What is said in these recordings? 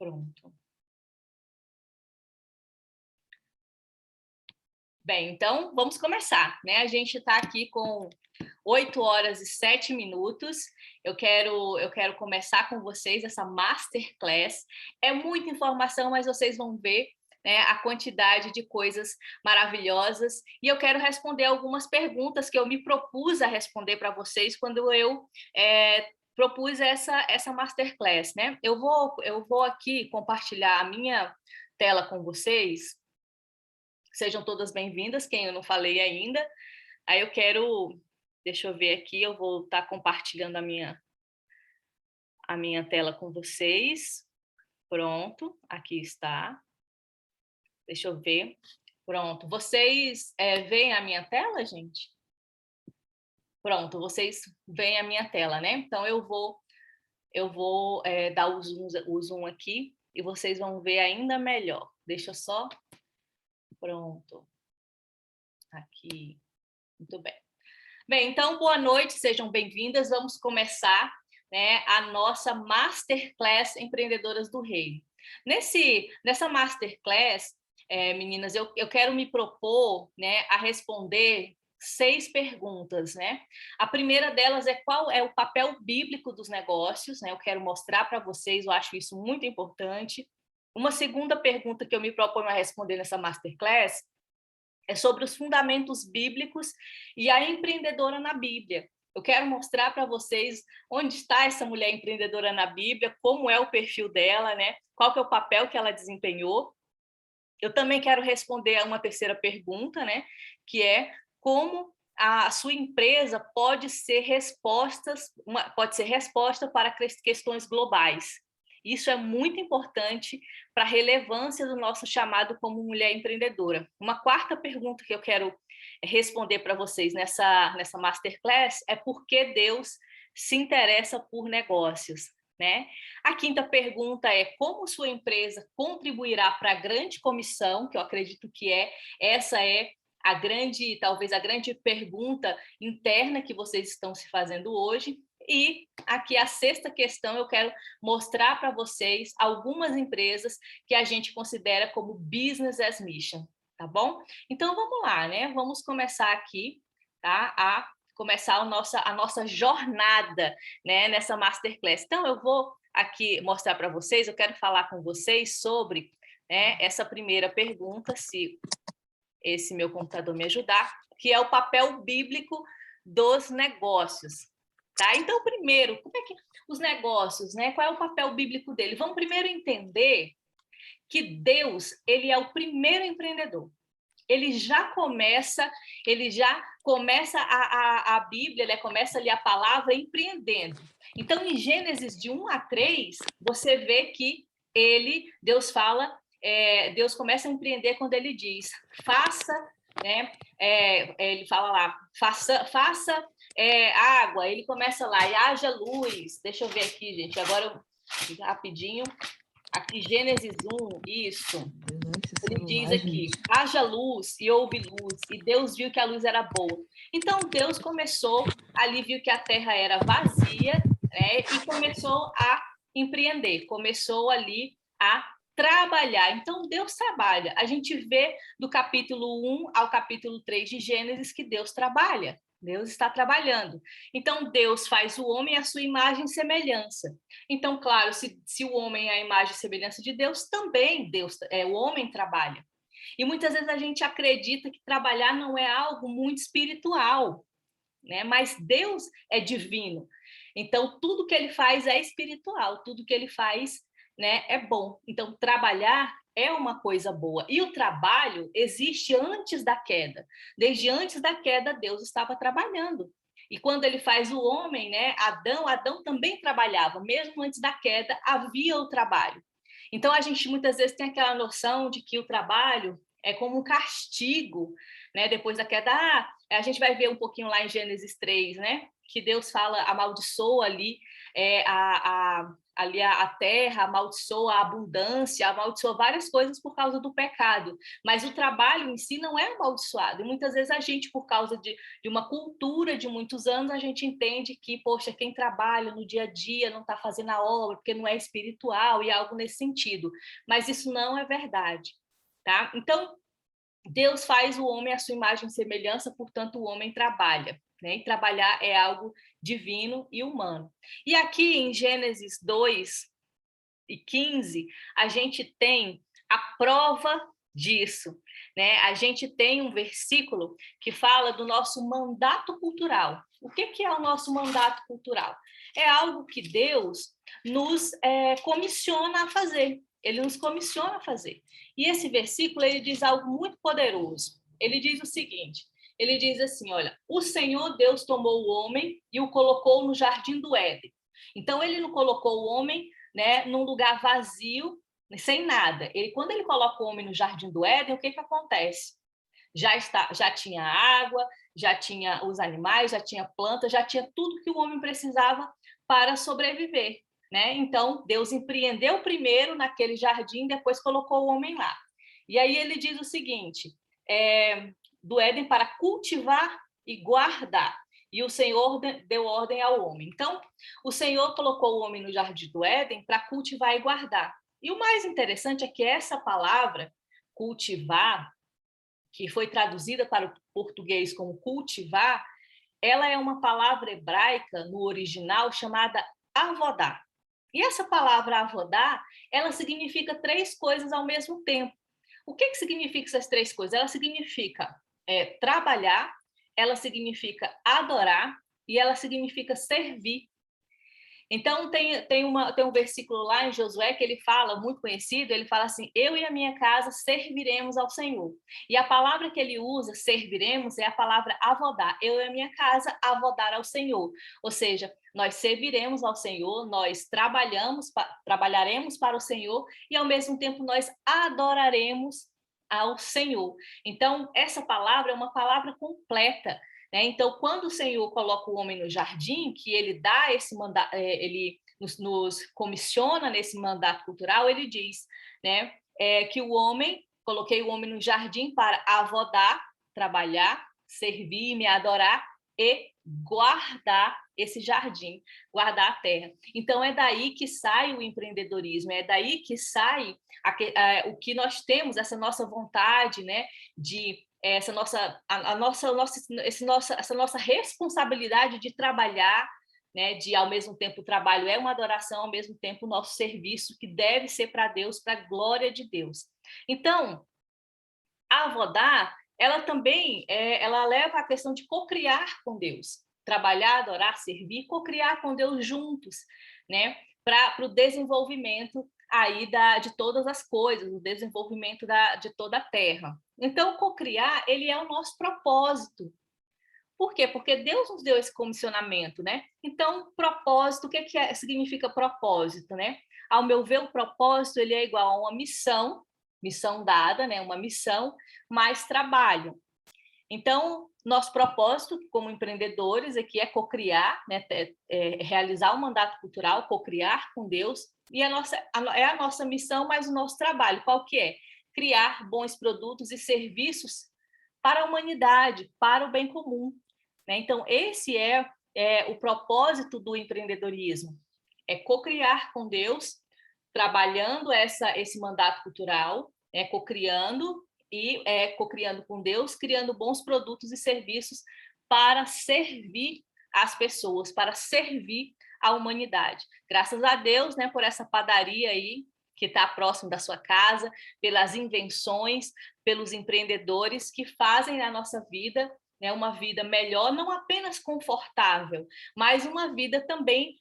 Pronto. Bem, então vamos começar, né? A gente está aqui com 8 horas e 7 minutos. Eu quero começar com vocês essa masterclass. É muita informação, mas vocês vão ver, né, a quantidade de coisas maravilhosas. E eu quero responder algumas perguntas que eu me propus a responder para vocês quando eu propus essa masterclass, né? Eu vou aqui compartilhar a minha tela com vocês. Sejam todas bem-vindas, quem eu não falei ainda. Aí deixa eu ver aqui, eu vou estar compartilhando a minha tela com vocês. Pronto, aqui está. Deixa eu ver. Pronto, vocês veem a minha tela, gente? Pronto, vocês veem a minha tela, né? Então eu vou dar o zoom aqui e vocês vão ver ainda melhor. Deixa eu só... Pronto. Aqui. Muito bem. Bem, então, boa noite, sejam bem-vindas. Vamos começar, né, a nossa Masterclass Empreendedoras do Reino. Nessa Masterclass, meninas, eu quero me propor, né, a responder 6 perguntas, né? A primeira delas é qual é o papel bíblico dos negócios, né? Eu quero mostrar para vocês, eu acho isso muito importante. Uma segunda pergunta que eu me proponho a responder nessa Masterclass é sobre os fundamentos bíblicos e a empreendedora na Bíblia. Eu quero mostrar para vocês onde está essa mulher empreendedora na Bíblia, como é o perfil dela, né? Qual que é o papel que ela desempenhou. Eu também quero responder a uma terceira pergunta, né? Que é como a sua empresa pode ser resposta para questões globais. Isso é muito importante para a relevância do nosso chamado como mulher empreendedora. Uma quarta pergunta que eu quero responder para vocês nessa masterclass é por que Deus se interessa por negócios, né? A quinta pergunta é como sua empresa contribuirá para a grande comissão, que eu acredito que essa é talvez a grande pergunta interna que vocês estão se fazendo hoje. E aqui a sexta questão, eu quero mostrar para vocês algumas empresas que a gente considera como business as mission, tá bom? Então vamos lá, né? Vamos começar aqui, tá? A começar a nossa jornada, né, nessa masterclass. Então eu vou aqui mostrar para vocês, eu quero falar com vocês sobre, né, essa primeira pergunta, se esse meu computador me ajudar, que é o papel bíblico dos negócios. Tá? Então, primeiro, como é que os negócios, né? Qual é o papel bíblico dele? Vamos primeiro entender que Deus, ele é o primeiro empreendedor. Ele já começa a Bíblia, ele começa ali a palavra empreendendo. Então, em Gênesis de 1 a 3, você vê que Deus fala, Deus começa a empreender quando ele diz, faça, né? Ele fala lá, faça água, ele começa lá, e haja luz. Deixa eu ver aqui, gente, agora rapidinho. Aqui, Gênesis 1, isso. Ele diz aqui, haja luz e houve luz, e Deus viu que a luz era boa. Então, Deus começou, ali viu que a terra era vazia, né, e começou a empreender, começou ali a trabalhar. Então, Deus trabalha. A gente vê do capítulo 1 ao capítulo 3 de Gênesis que Deus trabalha. Deus está trabalhando. Então, Deus faz o homem à sua imagem e semelhança. Então, claro, se o homem é a imagem e semelhança de Deus, também o homem trabalha. E muitas vezes a gente acredita que trabalhar não é algo muito espiritual, né? Mas Deus é divino. Então, tudo que ele faz é espiritual, tudo que ele faz, né, é bom. Então, trabalhar é uma coisa boa. E o trabalho existe antes da queda. Desde antes da queda, Deus estava trabalhando. E quando ele faz o homem, né, Adão também trabalhava. Mesmo antes da queda, havia o trabalho. Então, a gente muitas vezes tem aquela noção de que o trabalho é como um castigo, né? Depois da queda, a gente vai ver um pouquinho lá em Gênesis 3, né? Que Deus fala, amaldiçoa ali ali a terra, amaldiçoa a abundância, amaldiçoa várias coisas por causa do pecado. Mas o trabalho em si não é amaldiçoado. E muitas vezes a gente, por causa de uma cultura de muitos anos, a gente entende que, poxa, quem trabalha no dia a dia não está fazendo a obra, porque não é espiritual e algo nesse sentido. Mas isso não é verdade, tá? Então, Deus faz o homem à sua imagem e semelhança, portanto, o homem trabalha. Né? E trabalhar é algo divino e humano. E aqui em Gênesis 2:15, a gente tem a prova disso. Né? A gente tem um versículo que fala do nosso mandato cultural. O que é o nosso mandato cultural? É algo que Deus nos comissiona a fazer. Ele nos comissiona a fazer. E esse versículo, ele diz algo muito poderoso. Ele diz o seguinte, ele diz assim, olha, o Senhor Deus tomou o homem e o colocou no jardim do Éden. Então, ele não colocou o homem, né, num lugar vazio, sem nada. Quando ele coloca o homem no jardim do Éden, o que acontece? Já tinha água, já tinha os animais, já tinha plantas, já tinha tudo que o homem precisava para sobreviver. Né? Então, Deus empreendeu primeiro naquele jardim, depois colocou o homem lá. E aí ele diz o seguinte, do Éden para cultivar e guardar. E o Senhor deu ordem ao homem. Então, o Senhor colocou o homem no jardim do Éden para cultivar e guardar. E o mais interessante é que essa palavra, cultivar, que foi traduzida para o português como cultivar, ela é uma palavra hebraica no original chamada avodá. E essa palavra avodá, ela significa 3 coisas ao mesmo tempo. O que significa essas 3 coisas? Ela significa trabalhar, ela significa adorar e ela significa servir. Então, tem um versículo lá em Josué que ele fala, muito conhecido, ele fala assim, eu e a minha casa serviremos ao Senhor. E a palavra que ele usa, serviremos, é a palavra avodar. Eu e a minha casa avodar ao Senhor. Ou seja, nós serviremos ao Senhor, nós trabalharemos para o Senhor e, ao mesmo tempo, nós adoraremos ao Senhor. Então, essa palavra é uma palavra completa. Então, quando o Senhor coloca o homem no jardim, que ele dá esse mandato, ele nos comissiona nesse mandato cultural, ele diz, né, que coloquei o homem no jardim para avodar, trabalhar, servir, me adorar e guardar esse jardim, guardar a terra. Então, é daí que sai o empreendedorismo, é daí que sai o que nós temos, essa nossa vontade, né, de essa nossa responsabilidade de trabalhar, né, de ao mesmo tempo o trabalho é uma adoração, ao mesmo tempo o nosso serviço que deve ser para Deus, para a glória de Deus. Então, a avodá, ela também ela leva a questão de cocriar com Deus, trabalhar, adorar, servir, cocriar com Deus juntos, né, para o desenvolvimento aí de todas as coisas, o desenvolvimento de toda a terra. Então, cocriar, ele é o nosso propósito. Por quê? Porque Deus nos deu esse comissionamento, né? Então, propósito, o que significa propósito, né? Ao meu ver, o propósito, ele é igual a uma missão dada, né? Uma missão, mais trabalho. Então, nosso propósito como empreendedores aqui é cocriar, né? Realizar o mandato cultural, cocriar com Deus, e é a nossa missão, mas o nosso trabalho, qual que é? Criar bons produtos e serviços para a humanidade, para o bem comum. Né? Então, esse é o propósito do empreendedorismo, é cocriar com Deus, trabalhando esse mandato cultural, cocriando e cocriando com Deus, criando bons produtos e serviços para servir as pessoas, para servir a humanidade. Graças a Deus, né, por essa padaria aí que está próximo da sua casa, pelas invenções, pelos empreendedores que fazem a nossa vida, né, uma vida melhor, não apenas confortável, mas uma vida também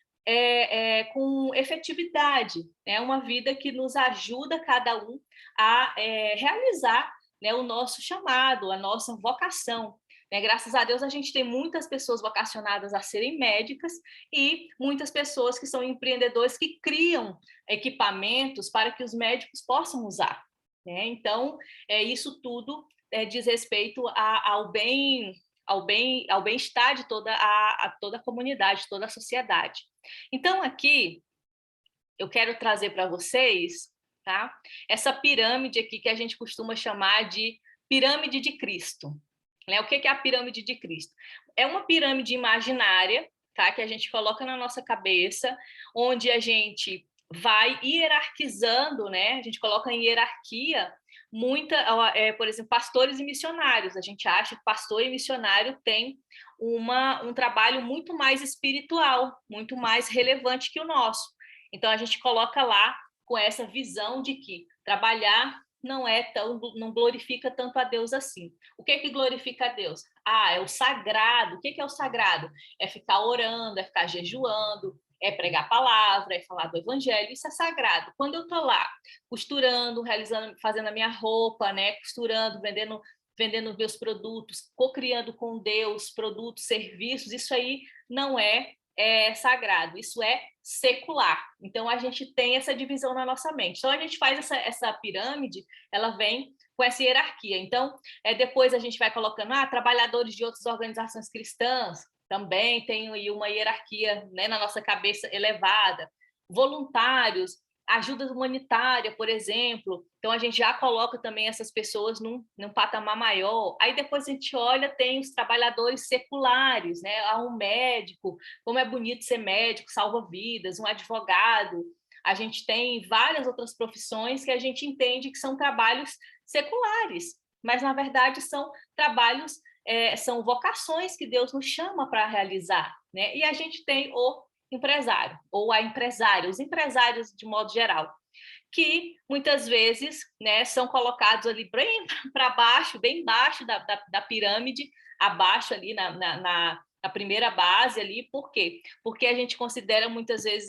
com efetividade, né? Uma vida que nos ajuda cada um a realizar, né, o nosso chamado, a nossa vocação. Né? Graças a Deus a gente tem muitas pessoas vocacionadas a serem médicas e muitas pessoas que são empreendedores que criam equipamentos para que os médicos possam usar. Né? Então, isso tudo diz respeito ao bem ao bem-estar de toda a comunidade, toda a sociedade. Então, aqui, eu quero trazer para vocês, tá? Essa pirâmide aqui que a gente costuma chamar de pirâmide de Cristo. Né? O que é a pirâmide de Cristo? É uma pirâmide imaginária, tá? Que a gente coloca na nossa cabeça, onde a gente vai hierarquizando, né? A gente coloca em hierarquia por exemplo, pastores e missionários. A gente acha que pastor e missionário tem um trabalho muito mais espiritual, muito mais relevante que o nosso. Então, a gente coloca lá com essa visão de que trabalhar não glorifica tanto a Deus assim. O que glorifica a Deus? É o sagrado. O que é o sagrado? É ficar orando, é ficar jejuando, é pregar a palavra, é falar do evangelho. Isso é sagrado. Quando eu estou lá costurando, fazendo a minha roupa, né, costurando, vendendo meus produtos, co-criando com Deus produtos, serviços, isso aí não é sagrado, isso é secular. Então, a gente tem essa divisão na nossa mente. Então, a gente faz essa pirâmide, ela vem com essa hierarquia. Então, depois a gente vai colocando, trabalhadores de outras organizações cristãs, também tem aí uma hierarquia, né, na nossa cabeça elevada. Voluntários, ajuda humanitária, por exemplo. Então, a gente já coloca também essas pessoas num patamar maior. Aí, depois a gente olha, tem os trabalhadores seculares, né? Há um médico, como é bonito ser médico, salva vidas, um advogado. A gente tem várias outras profissões que a gente entende que são trabalhos seculares, mas, na verdade, são trabalhos, são vocações que Deus nos chama para realizar, né? E a gente tem o empresário ou a empresária, os empresários de modo geral, que muitas vezes, né, são colocados ali bem para baixo, bem embaixo da pirâmide, abaixo ali na primeira base ali. Por quê? Porque a gente considera muitas vezes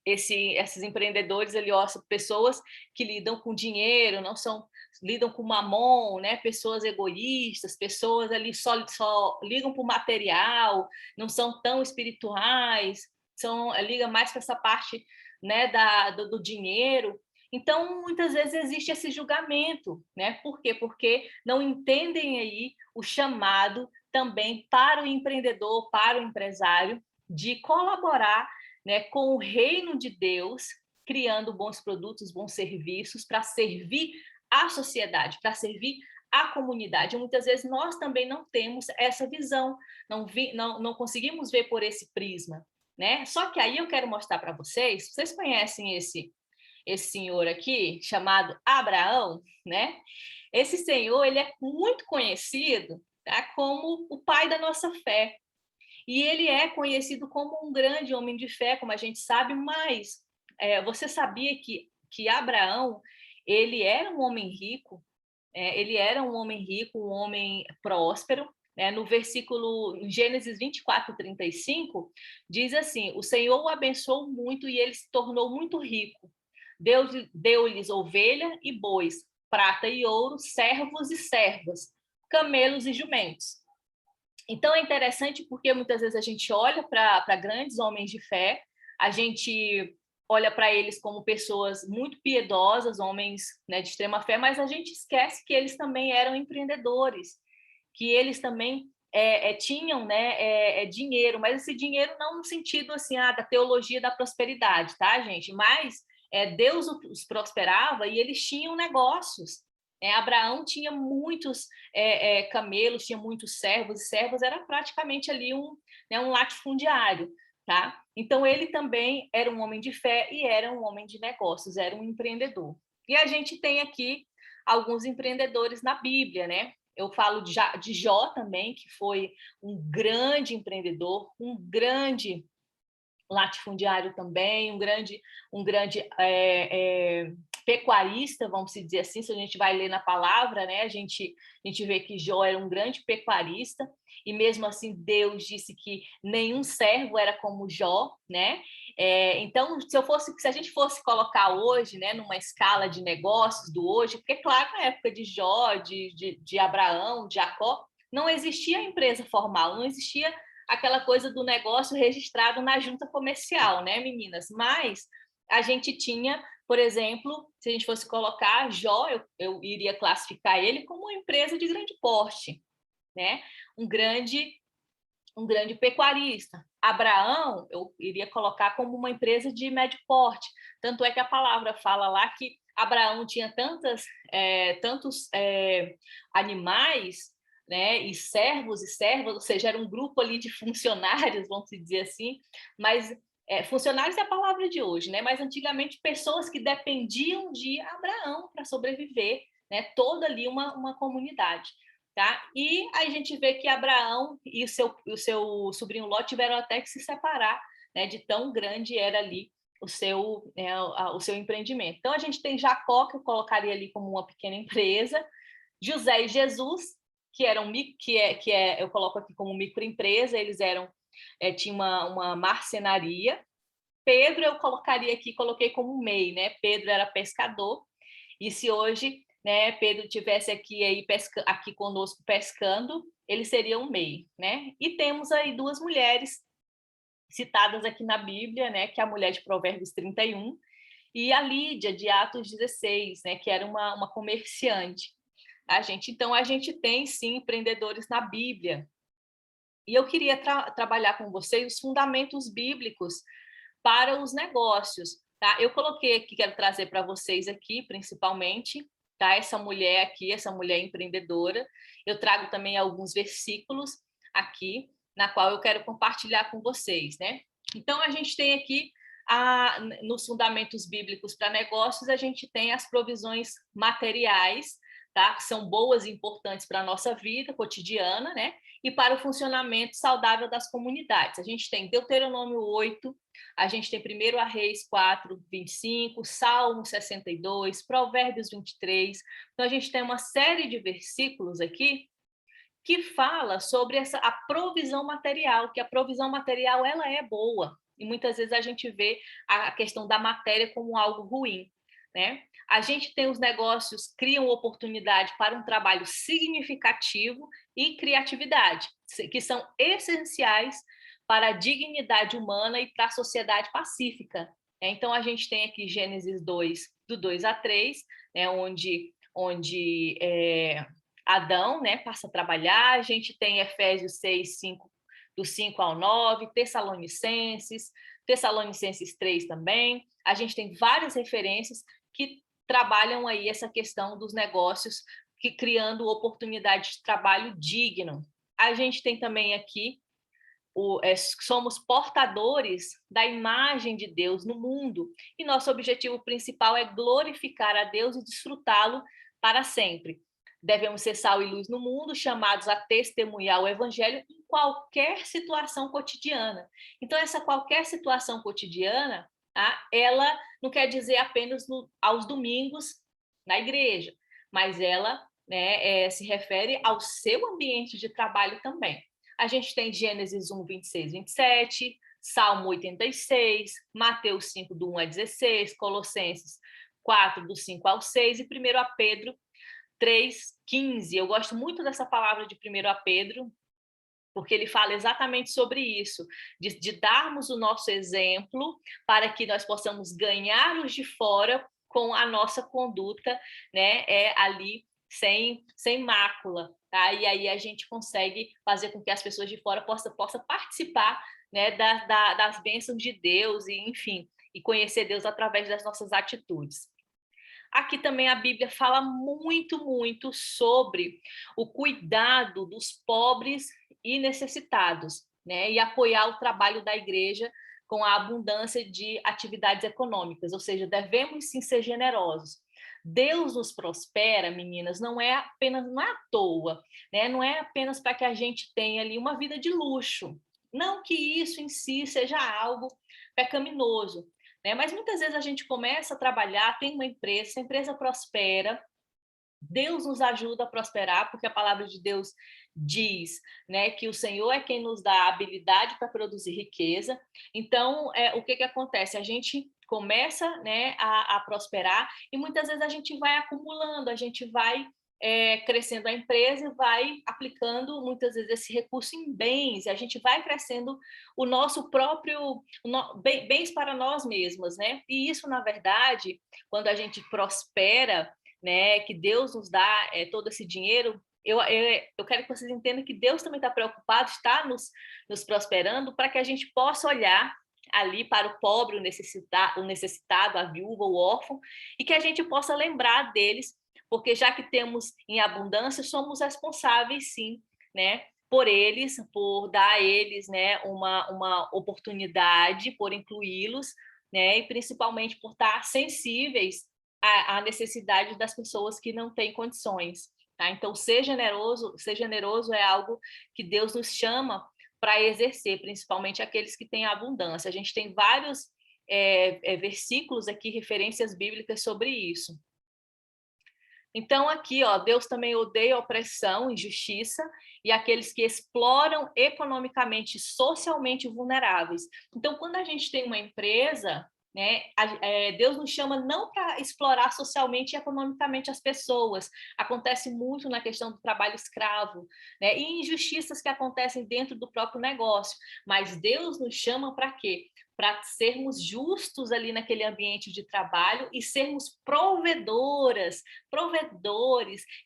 esses empreendedores ali, pessoas que lidam com dinheiro, lidam com mamon, né? Pessoas egoístas, pessoas ali só ligam para o material, não são tão espirituais, ligam mais para essa parte, né, do dinheiro. Então, muitas vezes existe esse julgamento, né? Por quê? Porque não entendem aí o chamado também para o empreendedor, para o empresário, de colaborar, né, com o reino de Deus, criando bons produtos, bons serviços para servir a sociedade, para servir a comunidade. Muitas vezes nós também não temos essa visão, não conseguimos ver por esse prisma, né? Só que aí eu quero mostrar para vocês conhecem esse senhor aqui, chamado Abraão, né? Esse senhor, ele é muito conhecido, tá, como o pai da nossa fé. E ele é conhecido como um grande homem de fé, como a gente sabe, mas você sabia que Abraão, ele era um homem rico, um homem próspero, né? No versículo, em Gênesis 24:35, diz assim: o Senhor o abençoou muito e ele se tornou muito rico. Deus deu-lhes ovelha e bois, prata e ouro, servos e servas, camelos e jumentos. Então, é interessante porque muitas vezes a gente olha para grandes homens de fé, a gente olha para eles como pessoas muito piedosas, homens, né, de extrema fé, mas a gente esquece que eles também eram empreendedores, que eles também tinham, né, dinheiro, mas esse dinheiro não no sentido assim, da teologia da prosperidade, tá, gente? Mas Deus os prosperava e eles tinham negócios. Abraão tinha muitos camelos, tinha muitos servos, e servos era praticamente ali um latifundiário, tá? Então, ele também era um homem de fé e era um homem de negócios, era um empreendedor. E a gente tem aqui alguns empreendedores na Bíblia, né? Eu falo de Jó também, que foi um grande empreendedor, um grande latifundiário também, um grande pecuarista, vamos dizer assim, se a gente vai ler na palavra, né? A gente vê que Jó era um grande pecuarista, e mesmo assim Deus disse que nenhum servo era como Jó, né? Então, se a gente fosse colocar hoje, né, numa escala de negócios do hoje, porque claro, na época de Jó, de Abraão, de Jacó, não existia empresa formal, não existia aquela coisa do negócio registrado na junta comercial, né, meninas? Mas a gente tinha, por exemplo, se a gente fosse colocar Jó, eu iria classificar ele como uma empresa de grande porte, né? Um grande pecuarista. Abraão, eu iria colocar como uma empresa de médio porte. Tanto é que a palavra fala lá que Abraão tinha tantos animais, né, e servos e servas, ou seja, era um grupo ali de funcionários, vamos dizer assim, mas funcionários é a palavra de hoje, né? Mas antigamente pessoas que dependiam de Abraão para sobreviver, né? Toda ali uma comunidade. Tá? E a gente vê que Abraão e o seu sobrinho Ló tiveram até que se separar, né, de tão grande era ali o seu empreendimento. Então, a gente tem Jacó, que eu colocaria ali como uma pequena empresa, José e Jesus, que eram eu coloco aqui como microempresa, eles tinham uma marcenaria. Pedro eu coloquei como MEI, né? Pedro era pescador, e se hoje, né, Pedro tivesse aqui conosco pescando, ele seria um MEI, né? E temos aí duas mulheres citadas aqui na Bíblia, né, que é a mulher de Provérbios 31 e a Lídia de Atos 16, né, que era uma comerciante. Então a gente tem sim empreendedores na Bíblia. E eu queria trabalhar com vocês os fundamentos bíblicos para os negócios, tá? Eu coloquei aqui, quero trazer para vocês aqui, principalmente, tá? Essa mulher aqui, essa mulher empreendedora. Eu trago também alguns versículos aqui, na qual eu quero compartilhar com vocês, né? Então, a gente tem aqui, nos fundamentos bíblicos para negócios, a gente tem as provisões materiais, tá? Que são boas e importantes para a nossa vida cotidiana, né? E para o funcionamento saudável das comunidades. A gente tem Deuteronômio 8, a gente tem 1 Reis 4, 25, Salmo 62, Provérbios 23. Então, a gente tem uma série de versículos aqui que fala sobre a provisão material, que a provisão material ela é boa. E muitas vezes a gente vê a questão da matéria como algo ruim, né? A gente tem os negócios, criam oportunidade para um trabalho significativo e criatividade, que são essenciais para a dignidade humana e para a sociedade pacífica. Então, a gente tem aqui Gênesis 2, do 2 a 3, né, onde Adão, né, passa a trabalhar. A gente tem Efésios 6, 5, do 5 ao 9, Tessalonicenses 3 também. A gente tem várias referências que trabalham aí essa questão dos negócios, criando oportunidade de trabalho digno. A gente tem também aqui somos portadores da imagem de Deus no mundo, e nosso objetivo principal é glorificar a Deus e desfrutá-lo para sempre. Devemos ser sal e luz no mundo, chamados a testemunhar o evangelho em qualquer situação cotidiana. Então, essa qualquer situação cotidiana, ela não quer dizer apenas aos domingos na igreja, mas ela, né, se refere ao seu ambiente de trabalho também. A gente tem Gênesis 1, 26, 27, Salmo 86, Mateus 5, do 1 a 16, Colossenses 4, do 5 ao 6 e 1 Pedro 3, 15. Eu gosto muito dessa palavra de 1 Pedro, porque ele fala exatamente sobre isso, de darmos o nosso exemplo para que nós possamos ganhar os de fora com a nossa conduta, né, ali sem mácula, tá? E aí a gente consegue fazer com que as pessoas de fora possam participar, né, das bênçãos de Deus e, enfim, e conhecer Deus através das nossas atitudes. Aqui também a Bíblia fala muito, muito sobre o cuidado dos pobres e necessitados, né? E apoiar o trabalho da igreja com a abundância de atividades econômicas, ou seja, devemos sim ser generosos. Deus nos prospera, meninas, não é à toa, né? Não é apenas para que a gente tenha ali uma vida de luxo. Não que isso em si seja algo pecaminoso, né? Mas muitas vezes a gente começa a trabalhar, tem uma empresa, essa empresa prospera, Deus nos ajuda a prosperar, porque a palavra de Deus diz, né, que o Senhor é quem nos dá a habilidade para produzir riqueza. Então, o que acontece? A gente começa, né, a prosperar e muitas vezes a gente vai acumulando, a gente vai crescendo a empresa e vai aplicando muitas vezes esse recurso em bens, e a gente vai crescendo o nosso próprio bens para nós mesmas, né? E isso, na verdade, quando a gente prospera, né, que Deus nos dá todo esse dinheiro, eu quero que vocês entendam que Deus também está preocupado, está nos prosperando, para que a gente possa olhar ali para o pobre, o necessitado, a viúva, o órfão, e que a gente possa lembrar deles, porque já que temos em abundância, somos responsáveis, sim, né, por eles, por dar a eles, né, uma oportunidade, por incluí-los, né, e principalmente por estar sensíveis à necessidade das pessoas que não têm condições. Tá? Então, ser generoso é algo que Deus nos chama para exercer, principalmente aqueles que têm abundância. A gente tem vários versículos aqui, referências bíblicas sobre isso. Então, aqui, ó, Deus também odeia a opressão, injustiça e aqueles que exploram economicamente, socialmente vulneráveis. Então, quando a gente tem uma empresa, né, Deus nos chama não para explorar socialmente e economicamente as pessoas. Acontece muito na questão do trabalho escravo, né, e injustiças que acontecem dentro do próprio negócio. Mas Deus nos chama para quê? Para sermos justos ali naquele ambiente de trabalho e sermos provedores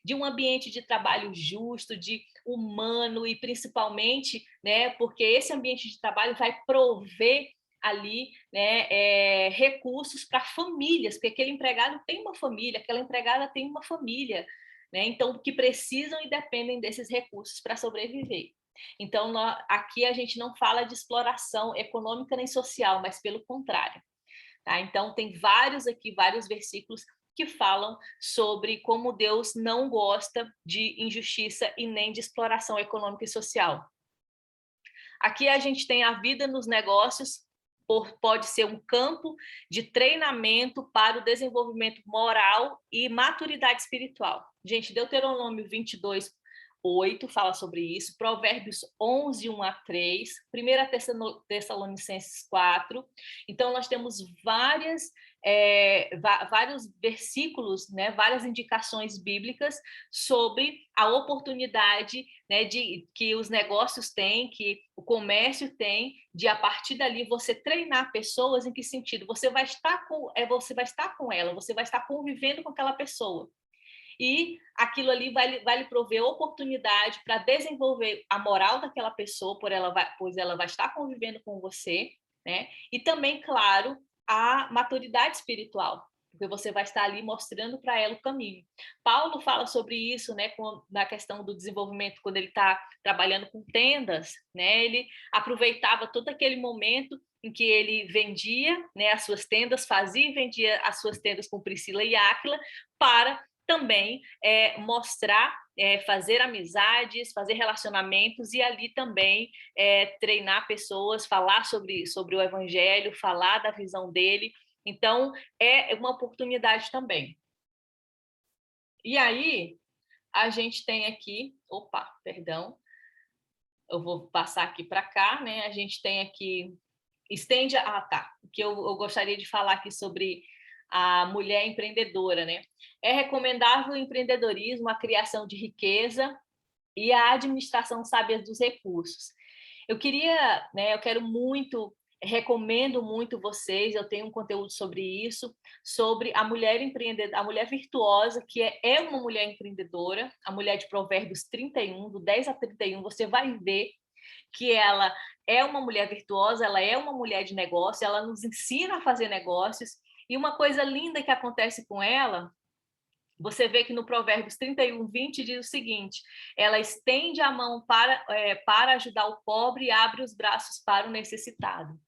de um ambiente de trabalho justo, de humano e principalmente, né, porque esse ambiente de trabalho vai prover ali, né, recursos para famílias, porque aquele empregado tem uma família, aquela empregada tem uma família, né, então que precisam e dependem desses recursos para sobreviver. Então, aqui a gente não fala de exploração econômica nem social, mas pelo contrário. Tá? Então, tem vários versículos que falam sobre como Deus não gosta de injustiça e nem de exploração econômica e social. Aqui a gente tem a vida nos negócios, pode ser um campo de treinamento para o desenvolvimento moral e maturidade espiritual. Gente, Deuteronômio 22, 8 fala sobre isso, Provérbios 11, 1 a 3, 1 Tessalonicenses 4. Então, nós temos vários versículos, né, várias indicações bíblicas sobre a oportunidade, né, que os negócios têm, que o comércio tem, de a partir dali você treinar pessoas. Em que sentido? Você vai estar com ela, você vai estar convivendo com aquela pessoa. E aquilo ali vai lhe prover oportunidade para desenvolver a moral daquela pessoa, pois ela vai estar convivendo com você, né? E também, claro, a maturidade espiritual, porque você vai estar ali mostrando para ela o caminho. Paulo fala sobre isso, né, na questão do desenvolvimento, quando ele está trabalhando com tendas, né? Ele aproveitava todo aquele momento em que ele vendia, né, as suas tendas, fazia e vendia as suas tendas com Priscila e Áquila, para também mostrar, fazer amizades, fazer relacionamentos e ali também treinar pessoas, falar sobre o evangelho, falar da visão dele. Então, é uma oportunidade também. E aí, a gente tem aqui, eu vou passar aqui para cá, né? A gente tem aqui, o que eu gostaria de falar aqui sobre a mulher empreendedora, né? É recomendável o empreendedorismo, a criação de riqueza e a administração sábia dos recursos. Eu recomendo muito vocês, eu tenho um conteúdo sobre isso, sobre a mulher empreendedora, a mulher virtuosa, que é uma mulher empreendedora, a mulher de Provérbios 31, do 10 a 31, você vai ver que ela é uma mulher virtuosa, ela é uma mulher de negócio, ela nos ensina a fazer negócios. E uma coisa linda que acontece com ela, você vê que no Provérbios 31, 20 diz o seguinte: ela estende a mão para ajudar o pobre e abre os braços para o necessitado.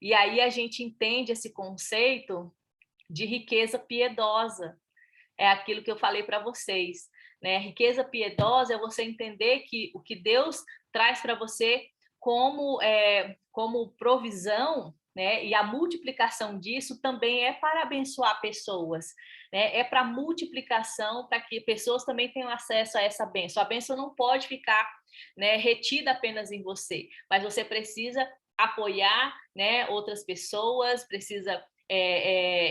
E aí a gente entende esse conceito de riqueza piedosa. É aquilo que eu falei para vocês, né? Riqueza piedosa é você entender que o que Deus traz para você como provisão, né? E a multiplicação disso também é para abençoar pessoas, né? É para multiplicação, para que pessoas também tenham acesso a essa bênção. A bênção não pode ficar, né, retida apenas em você, mas você precisa apoiar, né, outras pessoas, precisa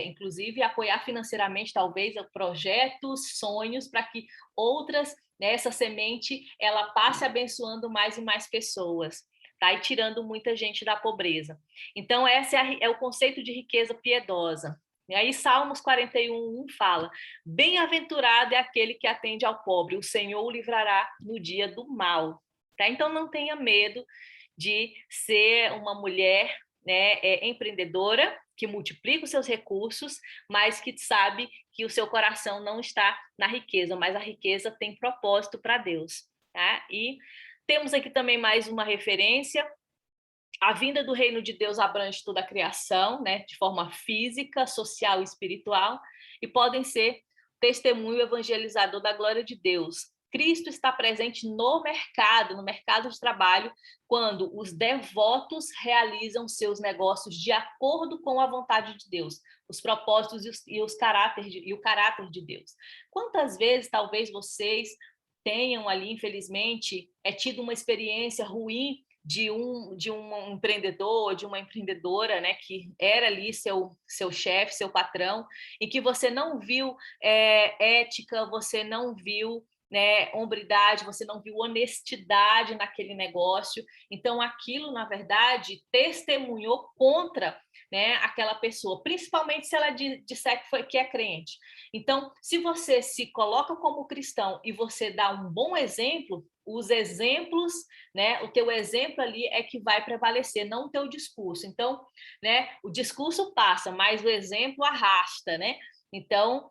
inclusive apoiar financeiramente talvez projetos, sonhos, para que outras, né, essa semente ela passe abençoando mais e mais pessoas, tá? E tirando muita gente da pobreza. Então esse é o conceito de riqueza piedosa. E aí Salmos 41:1 fala: bem-aventurado é aquele que atende ao pobre, o Senhor o livrará no dia do mal. Tá? Então não tenha medo de ser uma mulher, né, empreendedora, que multiplica os seus recursos, mas que sabe que o seu coração não está na riqueza, mas a riqueza tem propósito para Deus. Tá? E temos aqui também mais uma referência. A vinda do reino de Deus abrange toda a criação, né, de forma física, social e espiritual, e podem ser testemunho evangelizador da glória de Deus. Cristo está presente no mercado de trabalho, quando os devotos realizam seus negócios de acordo com a vontade de Deus, os propósitos e o caráter de Deus. Quantas vezes talvez vocês tenham ali, infelizmente, tido uma experiência ruim de um empreendedor, de uma empreendedora, né, que era ali seu chefe, seu patrão, e que você não viu ética, você não viu, né, hombridade, você não viu honestidade naquele negócio. Então, aquilo, na verdade, testemunhou contra, né, aquela pessoa, principalmente se ela disser que é crente. Então, se você se coloca como cristão e você dá um bom exemplo, os exemplos, né, o teu exemplo ali é que vai prevalecer, não o teu discurso. Então, né, o discurso passa, mas o exemplo arrasta, né? Então,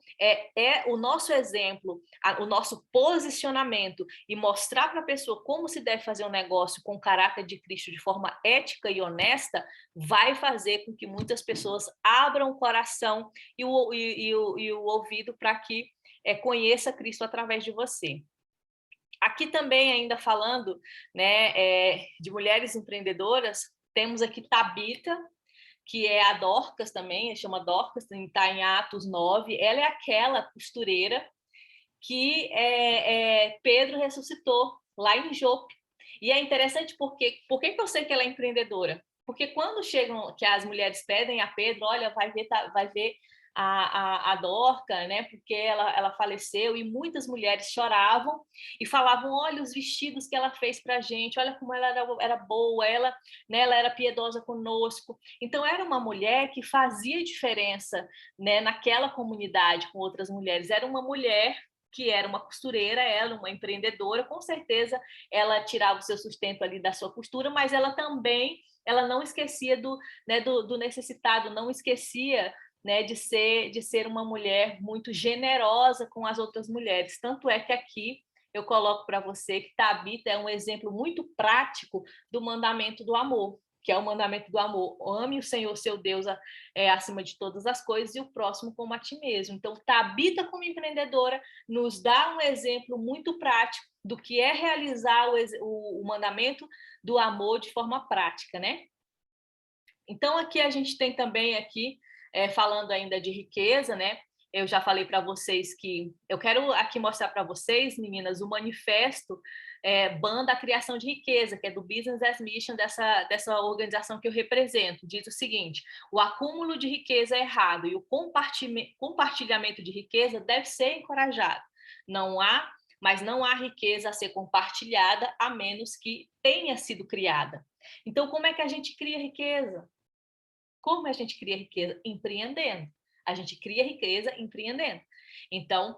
o nosso exemplo, o nosso posicionamento e mostrar para a pessoa como se deve fazer um negócio com o caráter de Cristo de forma ética e honesta, vai fazer com que muitas pessoas abram o coração e o ouvido para que conheça Cristo através de você. Aqui também, ainda falando, né, de mulheres empreendedoras, temos aqui Tabita, que é a Dorcas também, chama Dorcas, está em Atos 9. Ela é aquela costureira que Pedro ressuscitou lá em Jope. E é interessante porque, por que eu sei que ela é empreendedora? Porque quando chegam, que as mulheres pedem a Pedro, olha, vai ver a Dorca, né? Porque ela faleceu, e muitas mulheres choravam e falavam: olha os vestidos que ela fez para a gente, olha como ela era boa, ela, né, ela era piedosa conosco. Então, era uma mulher que fazia diferença, né, naquela comunidade com outras mulheres. Era uma mulher que era uma costureira, ela, uma empreendedora, com certeza ela tirava o seu sustento ali da sua costura, mas ela também, ela não esquecia né, do necessitado, não esquecia, né, de ser uma mulher muito generosa com as outras mulheres. Tanto é que aqui eu coloco para você que Tabita é um exemplo muito prático do mandamento do amor, que é o mandamento do amor. Ame o Senhor, seu Deus, acima de todas as coisas, e o próximo como a ti mesmo. Então, Tabita, como empreendedora, nos dá um exemplo muito prático do que é realizar o mandamento do amor de forma prática, né? Então, aqui a gente tem também, aqui, falando ainda de riqueza, né? Eu já falei para vocês que eu quero aqui mostrar para vocês, meninas, o manifesto BAN da criação de riqueza, que é do Business as Mission dessa organização que eu represento. Diz o seguinte: o acúmulo de riqueza é errado e o compartilhamento de riqueza deve ser encorajado. Mas não há riqueza a ser compartilhada a menos que tenha sido criada. Então, como é que a gente cria riqueza? Como a gente cria riqueza? Empreendendo. A gente cria riqueza empreendendo. Então,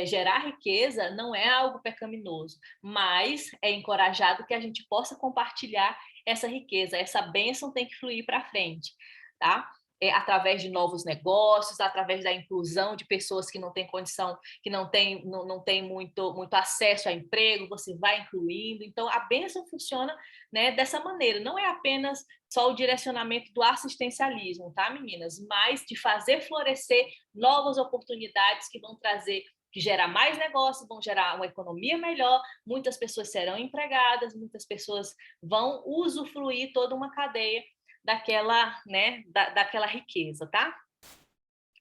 gerar riqueza não é algo pecaminoso, mas é encorajado que a gente possa compartilhar essa riqueza. Essa bênção tem que fluir para frente, tá? Através de novos negócios, através da inclusão de pessoas que não têm condição, que não têm muito acesso a emprego, você vai incluindo. Então, a bênção funciona, né, dessa maneira. Não é apenas só o direcionamento do assistencialismo, tá, meninas? Mas de fazer florescer novas oportunidades que vão trazer, que gerar mais negócios, vão gerar uma economia melhor, muitas pessoas serão empregadas, muitas pessoas vão usufruir toda uma cadeia daquela, né, daquela riqueza, tá?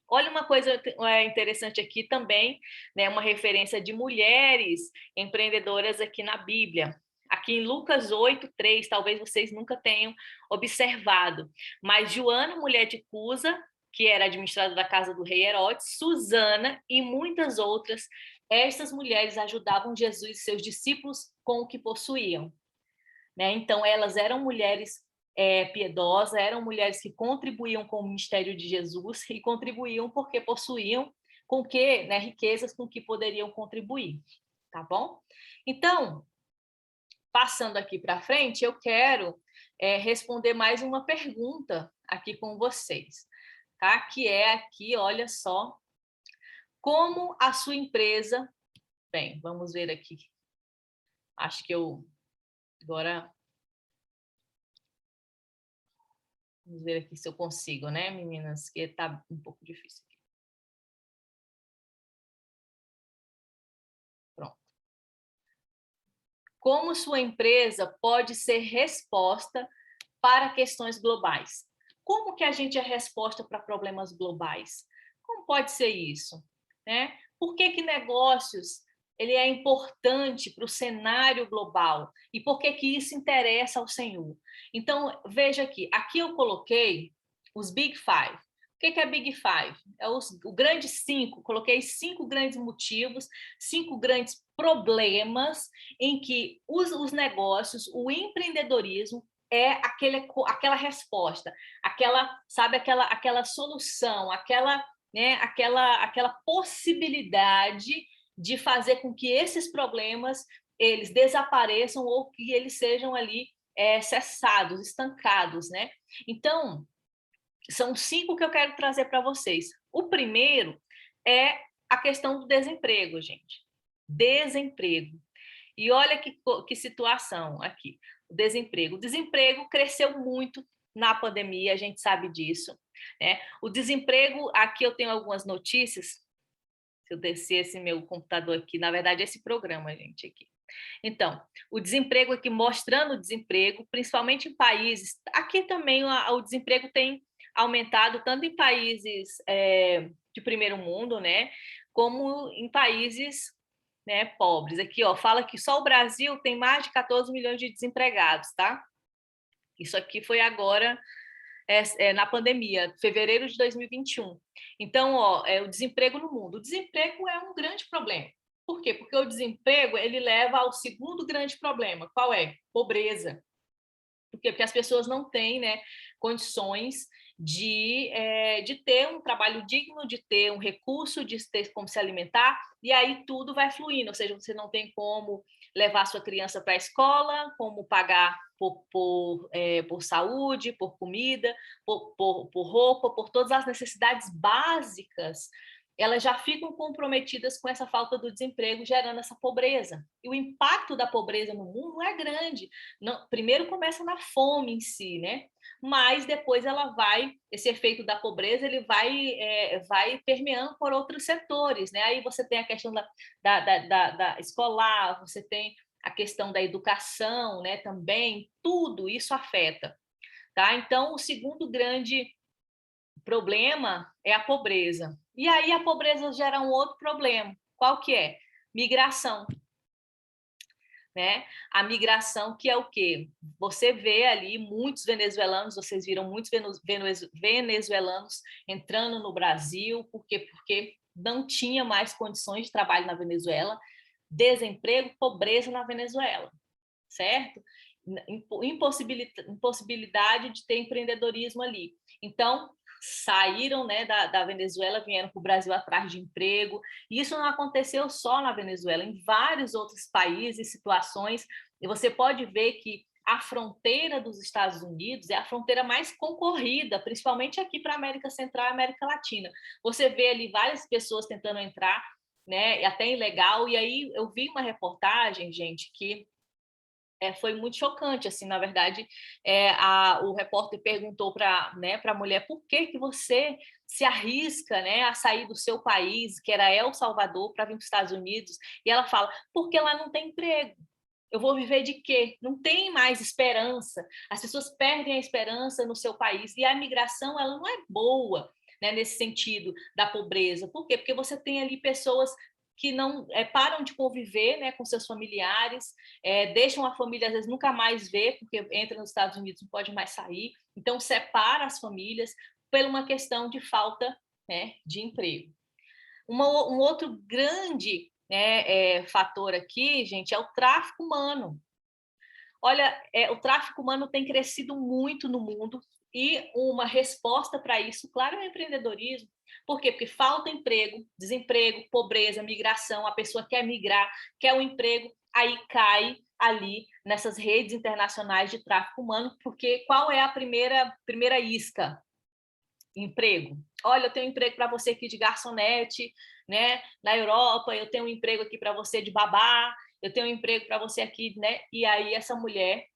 Olha uma coisa interessante aqui também, né, uma referência de mulheres empreendedoras aqui na Bíblia. Aqui em Lucas 8:3, talvez vocês nunca tenham observado, mas Joana, mulher de Cusa, que era administradora da casa do rei Herodes, Susana e muitas outras, estas mulheres ajudavam Jesus e seus discípulos com o que possuíam, né? Então, elas eram mulheres piedosa, eram mulheres que contribuíam com o ministério de Jesus e contribuíam porque possuíam com que, né, riquezas com que poderiam contribuir, tá bom? Então, passando aqui para frente, eu quero responder mais uma pergunta aqui com vocês, tá? Que é aqui, olha só, como a sua empresa... Bem, vamos ver aqui. Acho que eu agora... Vamos ver aqui se eu consigo, né, meninas? Que tá um pouco difícil aqui. Pronto. Como sua empresa pode ser resposta para questões globais? Como que a gente é resposta para problemas globais? Como pode ser isso? Né? Por que que negócios ele é importante para o cenário global? E por que que isso interessa ao Senhor? Então, veja aqui eu coloquei os Big Five. O que que é Big Five? É o grande 5, coloquei 5 grandes motivos, 5 grandes problemas em que os negócios, o empreendedorismo, é aquela resposta, sabe, aquela solução, né, aquela possibilidade de fazer com que esses problemas eles desapareçam ou que eles sejam ali cessados, estancados, né? Então, são 5 que eu quero trazer para vocês. O primeiro é a questão do desemprego, gente. Desemprego. E olha que situação aqui, o desemprego. O desemprego cresceu muito na pandemia, a gente sabe disso, né? O desemprego, aqui eu tenho algumas notícias, se eu descer esse meu computador aqui, na verdade esse programa, gente, aqui. Então, o desemprego aqui, mostrando o desemprego, principalmente em países, aqui também o desemprego tem aumentado, tanto em países de primeiro mundo, né, como em países, né, pobres. Aqui, ó, fala que só o Brasil tem mais de 14 milhões de desempregados, tá? Isso aqui foi agora, na pandemia, fevereiro de 2021. Então, ó, o desemprego no mundo. O desemprego é um grande problema. Por quê? Porque o desemprego ele leva ao segundo grande problema. Qual é? Pobreza. Por quê? Porque as pessoas não têm, né, condições de ter um trabalho digno, de ter um recurso, de ter como se alimentar, e aí tudo vai fluindo, ou seja, você não tem como levar sua criança para a escola, como pagar por saúde, por comida, por roupa, por todas as necessidades básicas, elas já ficam comprometidas com essa falta do desemprego, gerando essa pobreza. E o impacto da pobreza no mundo é grande. Não, primeiro começa na fome em si, né? Mas depois esse efeito da pobreza, ele vai permeando por outros setores, né? Aí você tem a questão da escolar, você tem a questão da educação, né? Também, tudo isso afeta, tá? Então, o segundo grande problema é a pobreza. E aí a pobreza gera um outro problema. Qual que é? Migração. Né? A migração, que é o quê? Você vê ali muitos venezuelanos, vocês viram muitos venezuelanos entrando no Brasil, por quê? Porque não tinha mais condições de trabalho na Venezuela, desemprego, pobreza na Venezuela, certo? Impossibilidade de ter empreendedorismo ali. Então, saíram, né, da Venezuela, vieram para o Brasil atrás de emprego. E isso não aconteceu só na Venezuela, em vários outros países, situações. E você pode ver que a fronteira dos Estados Unidos é a fronteira mais concorrida, principalmente aqui para a América Central e América Latina. Você vê ali várias pessoas tentando entrar, né, até ilegal. E aí eu vi uma reportagem, gente, que foi muito chocante, assim, na verdade, o repórter perguntou para, né, a mulher por que você se arrisca, né, a sair do seu país, que era El Salvador, para vir para os Estados Unidos, e ela fala, porque lá não tem emprego, eu vou viver de quê? Não tem mais esperança, as pessoas perdem a esperança no seu país, e a migração, ela não é boa, né, nesse sentido da pobreza, por quê? Porque você tem ali pessoas que não param de conviver, né, com seus familiares, deixam a família, às vezes, nunca mais ver, porque entra nos Estados Unidos, não pode mais sair, então separa as famílias por uma questão de falta, né, de emprego. Um outro grande, né, fator aqui, gente, é o tráfico humano. Olha, o tráfico humano tem crescido muito no mundo e uma resposta para isso, claro, é o empreendedorismo. Por quê? Porque falta emprego, desemprego, pobreza, migração, a pessoa quer migrar, quer um emprego, aí cai ali nessas redes internacionais de tráfico humano, porque qual é a primeira isca? Emprego. Olha, eu tenho um emprego para você aqui de garçonete, né? Na Europa, eu tenho um emprego aqui para você de babá, eu tenho um emprego para você aqui, né? E aí essa mulher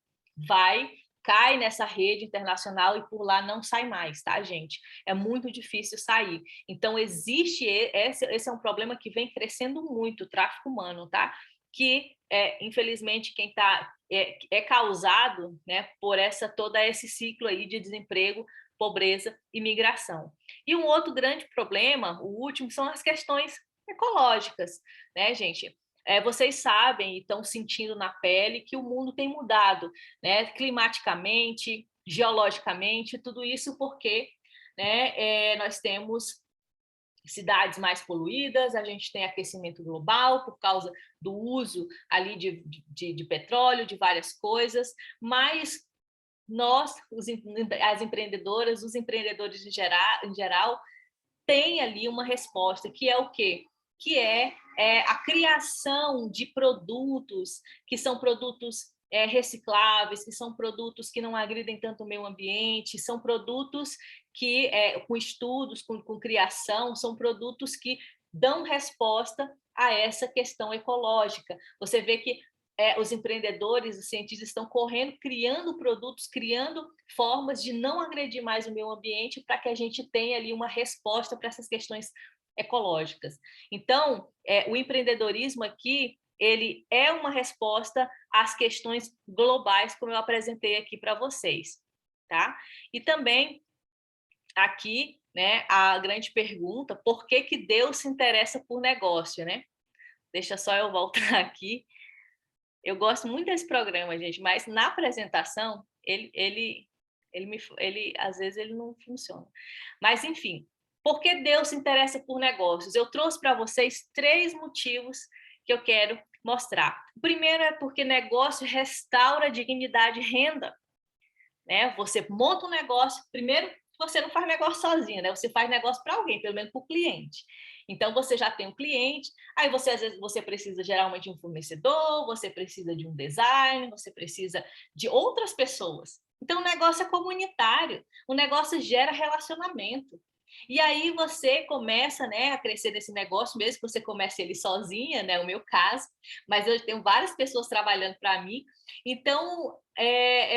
cai nessa rede internacional e por lá não sai mais, tá, gente? É muito difícil sair. Então, existe esse é um problema que vem crescendo muito, o tráfico humano, tá? Que, infelizmente, quem está é causado, né, por todo esse ciclo aí de desemprego, pobreza e migração. E um outro grande problema, o último, são as questões ecológicas, né, gente? Vocês sabem e estão sentindo na pele que o mundo tem mudado, né, climaticamente, geologicamente, tudo isso porque, né, nós temos cidades mais poluídas, a gente tem aquecimento global por causa do uso ali de petróleo, de várias coisas, mas nós, as empreendedoras, os empreendedores em geral, têm ali uma resposta, que é o quê? Que é a criação de produtos que são produtos recicláveis, que são produtos que não agridem tanto o meio ambiente, são produtos que, com estudos, com criação, são produtos que dão resposta a essa questão ecológica. Você vê que os empreendedores, os cientistas estão correndo, criando produtos, criando formas de não agredir mais o meio ambiente para que a gente tenha ali uma resposta para essas questões ecológicas. Então, o empreendedorismo aqui, ele é uma resposta às questões globais, como eu apresentei aqui para vocês, tá? E também aqui, né, a grande pergunta, por que que Deus se interessa por negócio, né? Deixa só eu voltar aqui. Eu gosto muito desse programa, gente, mas na apresentação ele às vezes ele não funciona. Mas enfim, por que Deus se interessa por negócios? Eu trouxe para vocês 3 motivos que eu quero mostrar. O primeiro é porque negócio restaura dignidade e renda, né? Você monta um negócio, primeiro você não faz negócio sozinho, né? Você faz negócio para alguém, pelo menos para o cliente. Então você já tem um cliente, aí você às vezes você precisa geralmente de um fornecedor, você precisa de um design, você precisa de outras pessoas. Então o negócio é comunitário, o negócio gera relacionamento. E aí você começa, né, a crescer nesse negócio, mesmo que você comece ele sozinha, né, o meu caso, mas eu tenho várias pessoas trabalhando para mim. Então,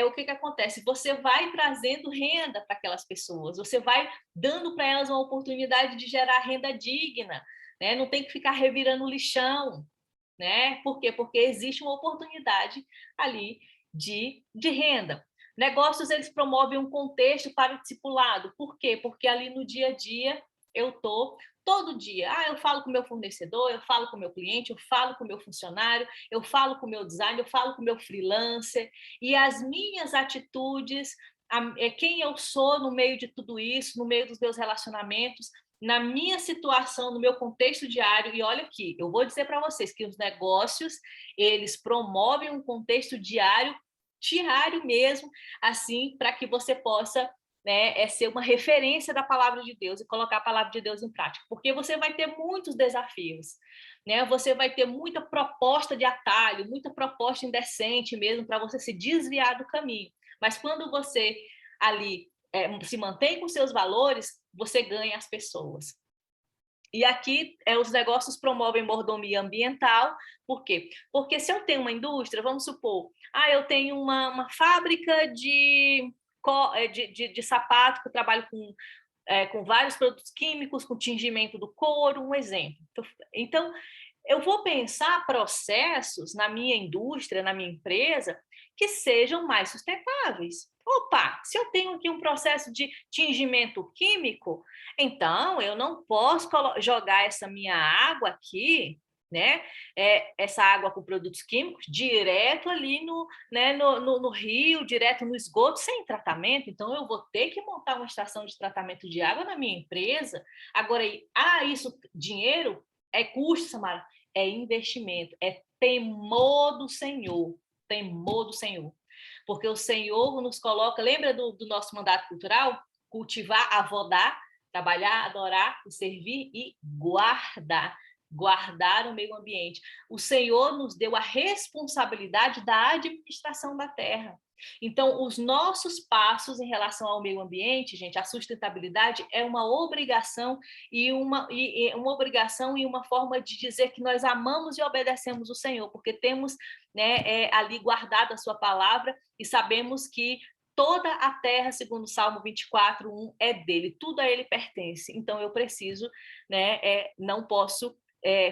o que acontece? Você vai trazendo renda para aquelas pessoas, você vai dando para elas uma oportunidade de gerar renda digna, né? Não tem que ficar revirando lixão, né? Por quê? Porque existe uma oportunidade ali de renda. Negócios, eles promovem um contexto para o discipulado. Por quê? Porque ali no dia a dia eu estou todo dia. Eu falo com o meu fornecedor, eu falo com o meu cliente, eu falo com o meu funcionário, eu falo com o meu design, eu falo com o meu freelancer. E as minhas atitudes, quem eu sou no meio de tudo isso, no meio dos meus relacionamentos, na minha situação, no meu contexto diário, e olha aqui, eu vou dizer para vocês que os negócios, eles promovem um contexto diário mesmo, assim, para que você possa, né, ser uma referência da palavra de Deus e colocar a palavra de Deus em prática, porque você vai ter muitos desafios, né? Você vai ter muita proposta de atalho, muita proposta indecente mesmo para você se desviar do caminho. Mas quando você ali se mantém com seus valores, você ganha as pessoas. E aqui os negócios promovem mordomia ambiental, por quê? Porque se eu tenho uma indústria, vamos supor, eu tenho uma fábrica de sapato, que eu trabalho com vários produtos químicos, com tingimento do couro, um exemplo. Então, eu vou pensar processos na minha indústria, na minha empresa, que sejam mais sustentáveis. Opa, se eu tenho aqui um processo de tingimento químico, então eu não posso jogar essa minha água aqui, né? Essa água com produtos químicos direto ali no rio, direto no esgoto, sem tratamento. Então eu vou ter que montar uma estação de tratamento de água na minha empresa. Agora, isso dinheiro é custo, Samara, é investimento, é temor do Senhor. temor do Senhor. Porque o Senhor nos coloca, lembra do nosso mandato cultural? Cultivar, avodar, trabalhar, adorar, servir e guardar. Guardar o meio ambiente. O Senhor nos deu a responsabilidade da administração da terra. Então, os nossos passos em relação ao meio ambiente, gente, a sustentabilidade é uma obrigação e uma forma de dizer que nós amamos e obedecemos o Senhor, porque temos, né, ali guardado a sua palavra e sabemos que toda a terra, segundo o Salmo 24:1, é dele, tudo a ele pertence. Então, eu preciso, né, não posso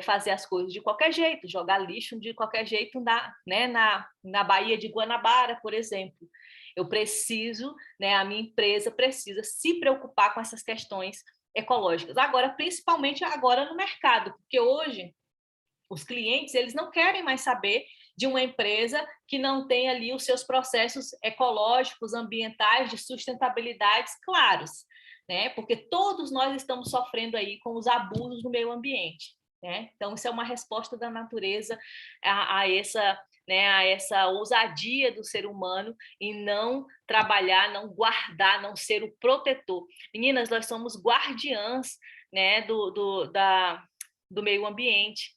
fazer as coisas de qualquer jeito, jogar lixo de qualquer jeito na Baía de Guanabara, por exemplo. Eu preciso, né, a minha empresa precisa se preocupar com essas questões ecológicas. Agora, principalmente agora no mercado, porque hoje os clientes eles não querem mais saber de uma empresa que não tem ali os seus processos ecológicos, ambientais, de sustentabilidade claros, né? Porque todos nós estamos sofrendo aí com os abusos no meio ambiente. Né? Então, isso é uma resposta da natureza a essa ousadia do ser humano em não trabalhar, não guardar, não ser o protetor. Meninas, nós somos guardiãs, né, do meio ambiente.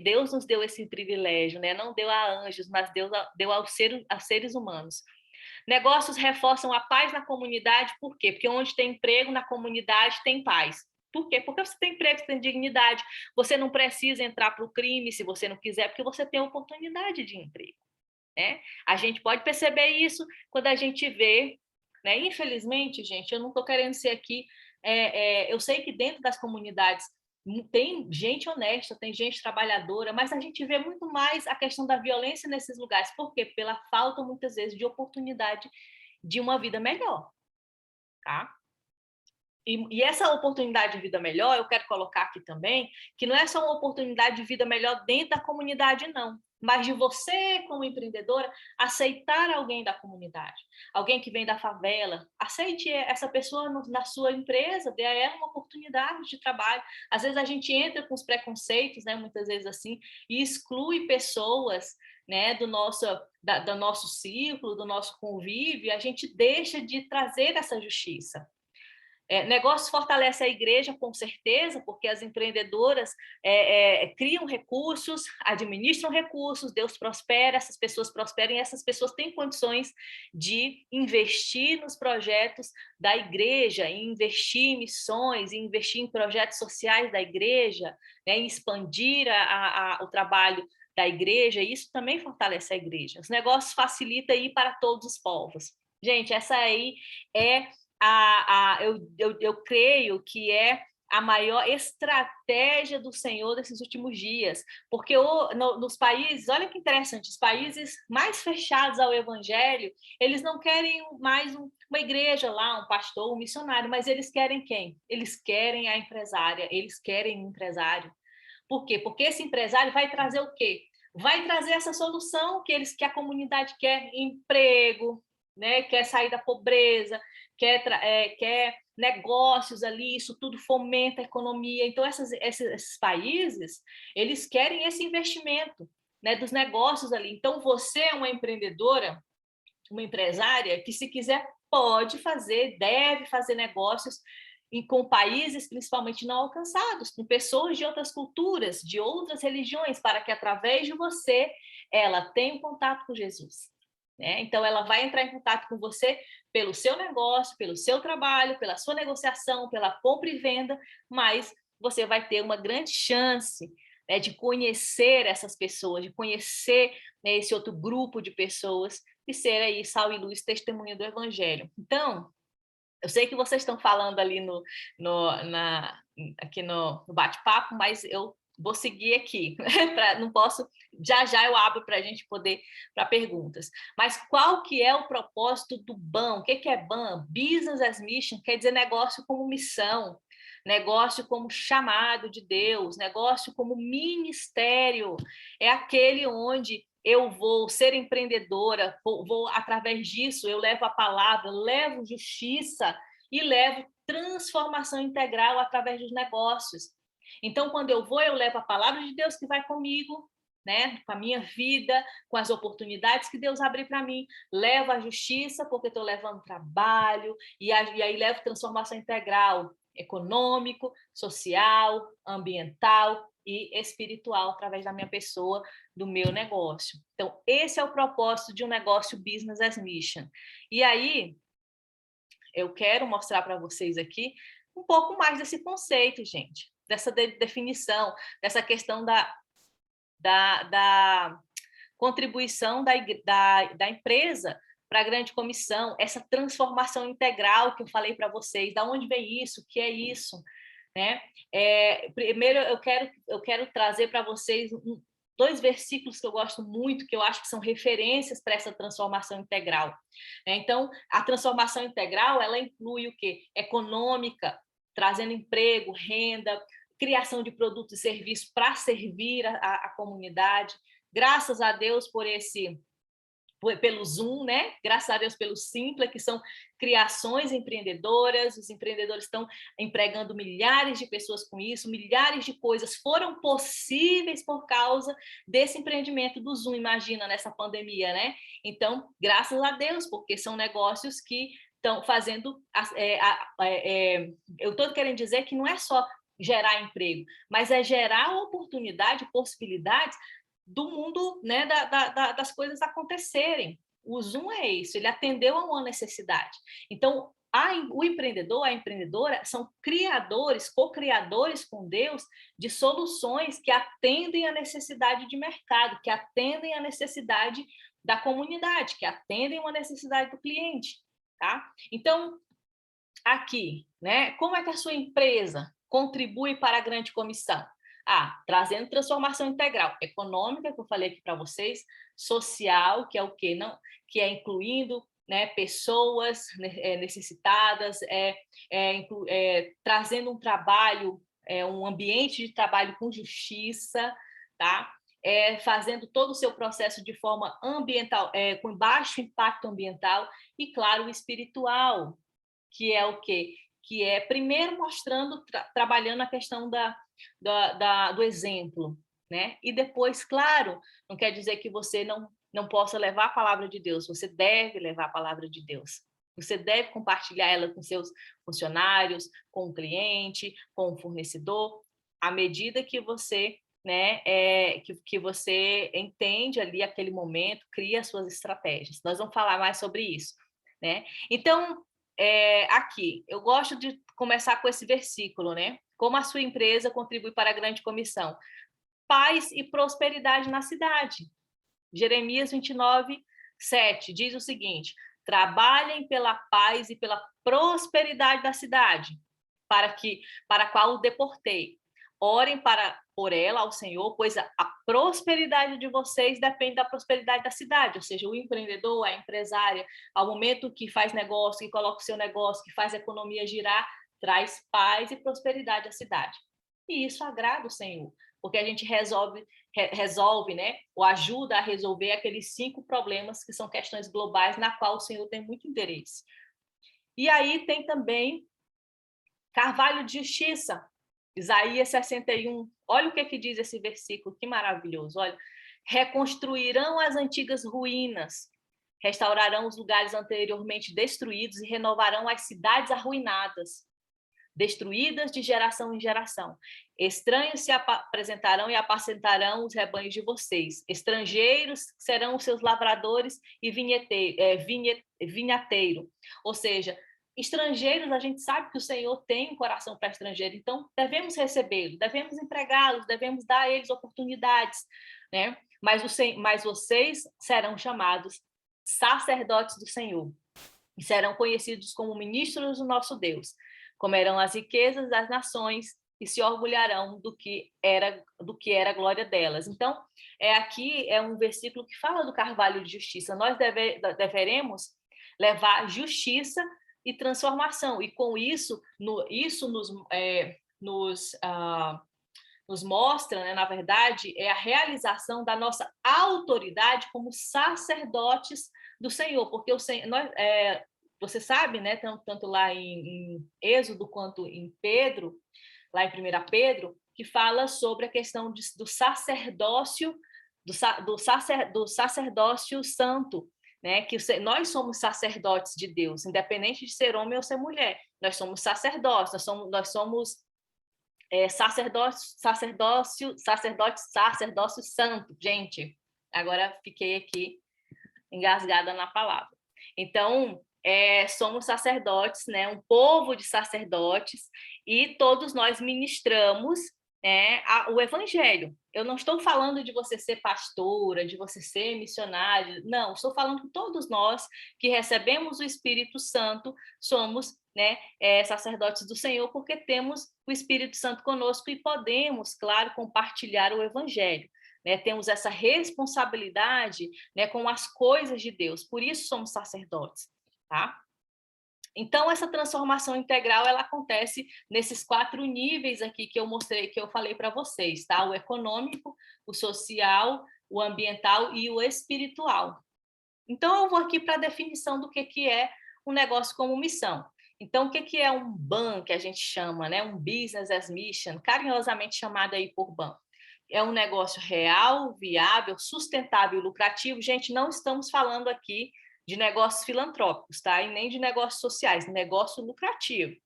Deus nos deu esse privilégio, né? Não deu a anjos, mas deu aos seres humanos. Negócios reforçam a paz na comunidade, por quê? Porque onde tem emprego, na comunidade tem paz. Por quê? Porque você tem emprego, você tem dignidade. Você não precisa entrar para o crime se você não quiser, porque você tem oportunidade de emprego. Né? A gente pode perceber isso quando a gente vê, né? Infelizmente, gente, eu não estou querendo ser aqui. Eu sei que dentro das comunidades tem gente honesta, tem gente trabalhadora, mas a gente vê muito mais a questão da violência nesses lugares. Por quê? Pela falta, muitas vezes, de oportunidade de uma vida melhor. Tá? E essa oportunidade de vida melhor, eu quero colocar aqui também, que não é só uma oportunidade de vida melhor dentro da comunidade, não. Mas de você, como empreendedora, aceitar alguém da comunidade. Alguém que vem da favela. Aceite essa pessoa na sua empresa, dê a ela uma oportunidade de trabalho. Às vezes a gente entra com os preconceitos, né, muitas vezes assim, e exclui pessoas, né, do nosso círculo, do nosso convívio, e a gente deixa de trazer essa justiça. Negócio fortalece a igreja, com certeza, porque as empreendedoras criam recursos, administram recursos, Deus prospera, essas pessoas prosperam e essas pessoas têm condições de investir nos projetos da igreja, investir em missões, investir em projetos sociais da igreja, né, em expandir o trabalho da igreja, e isso também fortalece a igreja. Os negócios facilitam ir para todos os povos. Gente, essa aí é eu creio que é a maior estratégia do Senhor desses últimos dias, porque nos países, olha que interessante, os países mais fechados ao evangelho, eles não querem mais uma igreja lá, um pastor, um missionário, mas eles querem quem? Eles querem a empresária, eles querem um empresário. Por quê? Porque esse empresário vai trazer o quê? Vai trazer essa solução que a comunidade quer, emprego, né? Quer sair da pobreza, quer negócios ali, isso tudo fomenta a economia. Então, esses países, eles querem esse investimento, né, dos negócios ali. Então, você é uma empreendedora, uma empresária, que se quiser pode fazer, deve fazer negócios com países principalmente não alcançados, com pessoas de outras culturas, de outras religiões, para que através de você ela tenha um contato com Jesus. Né? Então, ela vai entrar em contato com você pelo seu negócio, pelo seu trabalho, pela sua negociação, pela compra e venda, mas você vai ter uma grande chance, né, de conhecer essas pessoas, de conhecer, né, esse outro grupo de pessoas e ser aí sal e luz, testemunha do evangelho. Então, eu sei que vocês estão falando ali aqui no bate-papo, mas eu vou seguir aqui. Não posso, já eu abro para a gente poder para perguntas. Mas qual que é o propósito do BAM? O que é BAM? Business as Mission quer dizer negócio como missão, negócio como chamado de Deus, negócio como ministério. É aquele onde eu vou ser empreendedora, através disso, eu levo a palavra, levo justiça e levo transformação integral através dos negócios. Então, quando eu levo a palavra de Deus que vai comigo, né, com a minha vida, com as oportunidades que Deus abrir para mim, levo a justiça, porque estou levando trabalho, e aí levo transformação integral, econômico, social, ambiental e espiritual, através da minha pessoa, do meu negócio. Então, esse é o propósito de um negócio Business as Mission. E aí, eu quero mostrar para vocês aqui um pouco mais desse conceito, gente, dessa definição, dessa questão da contribuição da empresa para a grande comissão, essa transformação integral que eu falei para vocês, da onde vem isso, o que é isso, né? Primeiro, eu quero trazer para vocês dois versículos que eu gosto muito, que eu acho que são referências para essa transformação integral. Então, a transformação integral, ela inclui o quê? Econômica, trazendo emprego, renda, criação de produtos e serviços para servir a comunidade. Graças a Deus pelo Zoom, né? Graças a Deus pelo Simpla, que são criações empreendedoras, os empreendedores estão empregando milhares de pessoas com isso, milhares de coisas foram possíveis por causa desse empreendimento do Zoom, imagina, nessa pandemia, né? Então, graças a Deus, porque são negócios que estão fazendo... eu estou querendo dizer que não é só gerar emprego, mas é gerar oportunidade, possibilidades do mundo, né, das coisas acontecerem. O Zoom é isso, ele atendeu a uma necessidade. Então, o empreendedor, a empreendedora são criadores, co-criadores com Deus de soluções que atendem a necessidade de mercado, que atendem a necessidade da comunidade, que atendem a necessidade do cliente, tá? Então, aqui, né, como é que a sua empresa contribui para a grande comissão? Trazendo transformação integral econômica, que eu falei aqui para vocês, social, que é o quê? Não, que é incluindo, né, pessoas necessitadas, trazendo um trabalho, um ambiente de trabalho com justiça, tá? Fazendo todo o seu processo de forma ambiental, com baixo impacto ambiental, e, claro, o espiritual, que é o quê? Que é, primeiro, mostrando, trabalhando a questão do exemplo, né? E depois, claro, não quer dizer que você não possa levar a palavra de Deus, você deve levar a palavra de Deus. Você deve compartilhar ela com seus funcionários, com o cliente, com o fornecedor, à medida que você, né, que você entende ali aquele momento, cria suas estratégias. Nós vamos falar mais sobre isso, né? Então, aqui, eu gosto de começar com esse versículo, né? Como a sua empresa contribui para a grande comissão? Paz e prosperidade na cidade. Jeremias 29, 7 diz o seguinte: trabalhem pela paz e pela prosperidade da cidade, para a qual o deportei. Orem por ela ao Senhor, pois a prosperidade de vocês depende da prosperidade da cidade, ou seja, o empreendedor, a empresária, ao momento que faz negócio, que coloca o seu negócio, que faz a economia girar, traz paz e prosperidade à cidade. E isso agrada o Senhor, porque a gente resolve, né, ou ajuda a resolver aqueles 5 problemas que são questões globais, na qual o Senhor tem muito interesse. E aí tem também carvalho de justiça, Isaías 61. Olha o que diz esse versículo, que maravilhoso. Olha, reconstruirão as antigas ruínas, restaurarão os lugares anteriormente destruídos e renovarão as cidades arruinadas, destruídas de geração em geração. Estranhos se apresentarão e apacentarão os rebanhos de vocês. Estrangeiros serão os seus lavradores e vinhateiro. Ou seja, estrangeiros, a gente sabe que o Senhor tem um coração para estrangeiro, então devemos recebê-los, devemos empregá-los, devemos dar a eles oportunidades, né? Mas vocês serão chamados sacerdotes do Senhor e serão conhecidos como ministros do nosso Deus. Comerão as riquezas das nações e se orgulharão do que era a glória delas. Então, aqui é um versículo que fala do carvalho de justiça. Nós deveremos levar justiça e transformação. E com isso, isso nos mostra, né, na verdade, é a realização da nossa autoridade como sacerdotes do Senhor, porque você sabe, né, tanto lá em Êxodo quanto em Pedro, lá em 1 Pedro, que fala sobre a questão do sacerdócio do sacerdócio santo, né? Que nós somos sacerdotes de Deus, independente de ser homem ou ser mulher. Nós somos sacerdotes, nós somos sacerdócio santo. Gente, agora fiquei aqui engasgada na palavra. Então, somos sacerdotes, né? Um povo de sacerdotes, e todos nós ministramos o evangelho. Eu não estou falando de você ser pastora, de você ser missionário, não, estou falando que todos nós que recebemos o Espírito Santo somos, né, sacerdotes do Senhor, porque temos o Espírito Santo conosco e podemos, claro, compartilhar o evangelho. Né, temos essa responsabilidade, né, com as coisas de Deus, por isso somos sacerdotes, tá? Então, essa transformação integral, ela acontece nesses 4 níveis aqui que eu mostrei, que eu falei para vocês, tá? O econômico, o social, o ambiental e o espiritual. Então, eu vou aqui para a definição do que é um negócio como missão. Então, o que é um BAM, que a gente chama, né? Um Business as Mission, carinhosamente chamado aí por BAM. É um negócio real, viável, sustentável e lucrativo. Gente, não estamos falando aqui de negócios filantrópicos, tá? E nem de negócios sociais, negócio lucrativo,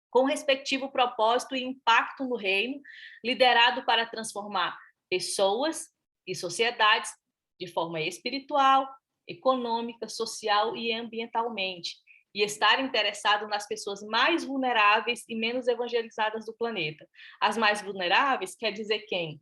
com respectivo propósito e impacto no reino, liderado para transformar pessoas e sociedades de forma espiritual, econômica, social e ambientalmente, e estar interessado nas pessoas mais vulneráveis e menos evangelizadas do planeta. As mais vulneráveis quer dizer quem?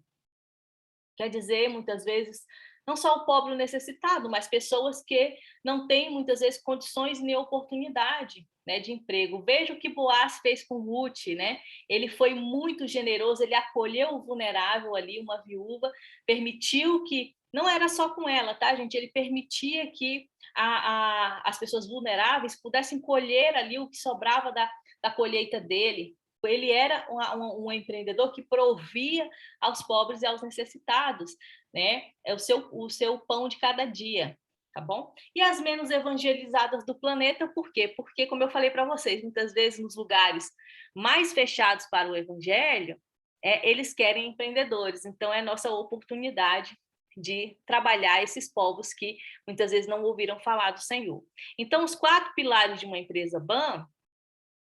Quer dizer, muitas vezes, não só o pobre necessitado, mas pessoas que não têm, muitas vezes, condições nem oportunidade, né, de emprego. Veja o que Boaz fez com Ruth, né? Ele foi muito generoso, ele acolheu o vulnerável ali, uma viúva, permitiu que, não era só com ela, tá, gente? Ele permitia que as pessoas vulneráveis pudessem colher ali o que sobrava da colheita dele. Ele era um empreendedor que provia aos pobres e aos necessitados, né? É o seu pão de cada dia, tá bom? E as menos evangelizadas do planeta, por quê? Porque, como eu falei para vocês, muitas vezes nos lugares mais fechados para o evangelho, eles querem empreendedores. Então, é nossa oportunidade de trabalhar esses povos que muitas vezes não ouviram falar do Senhor. Então, os 4 pilares de uma empresa BAM,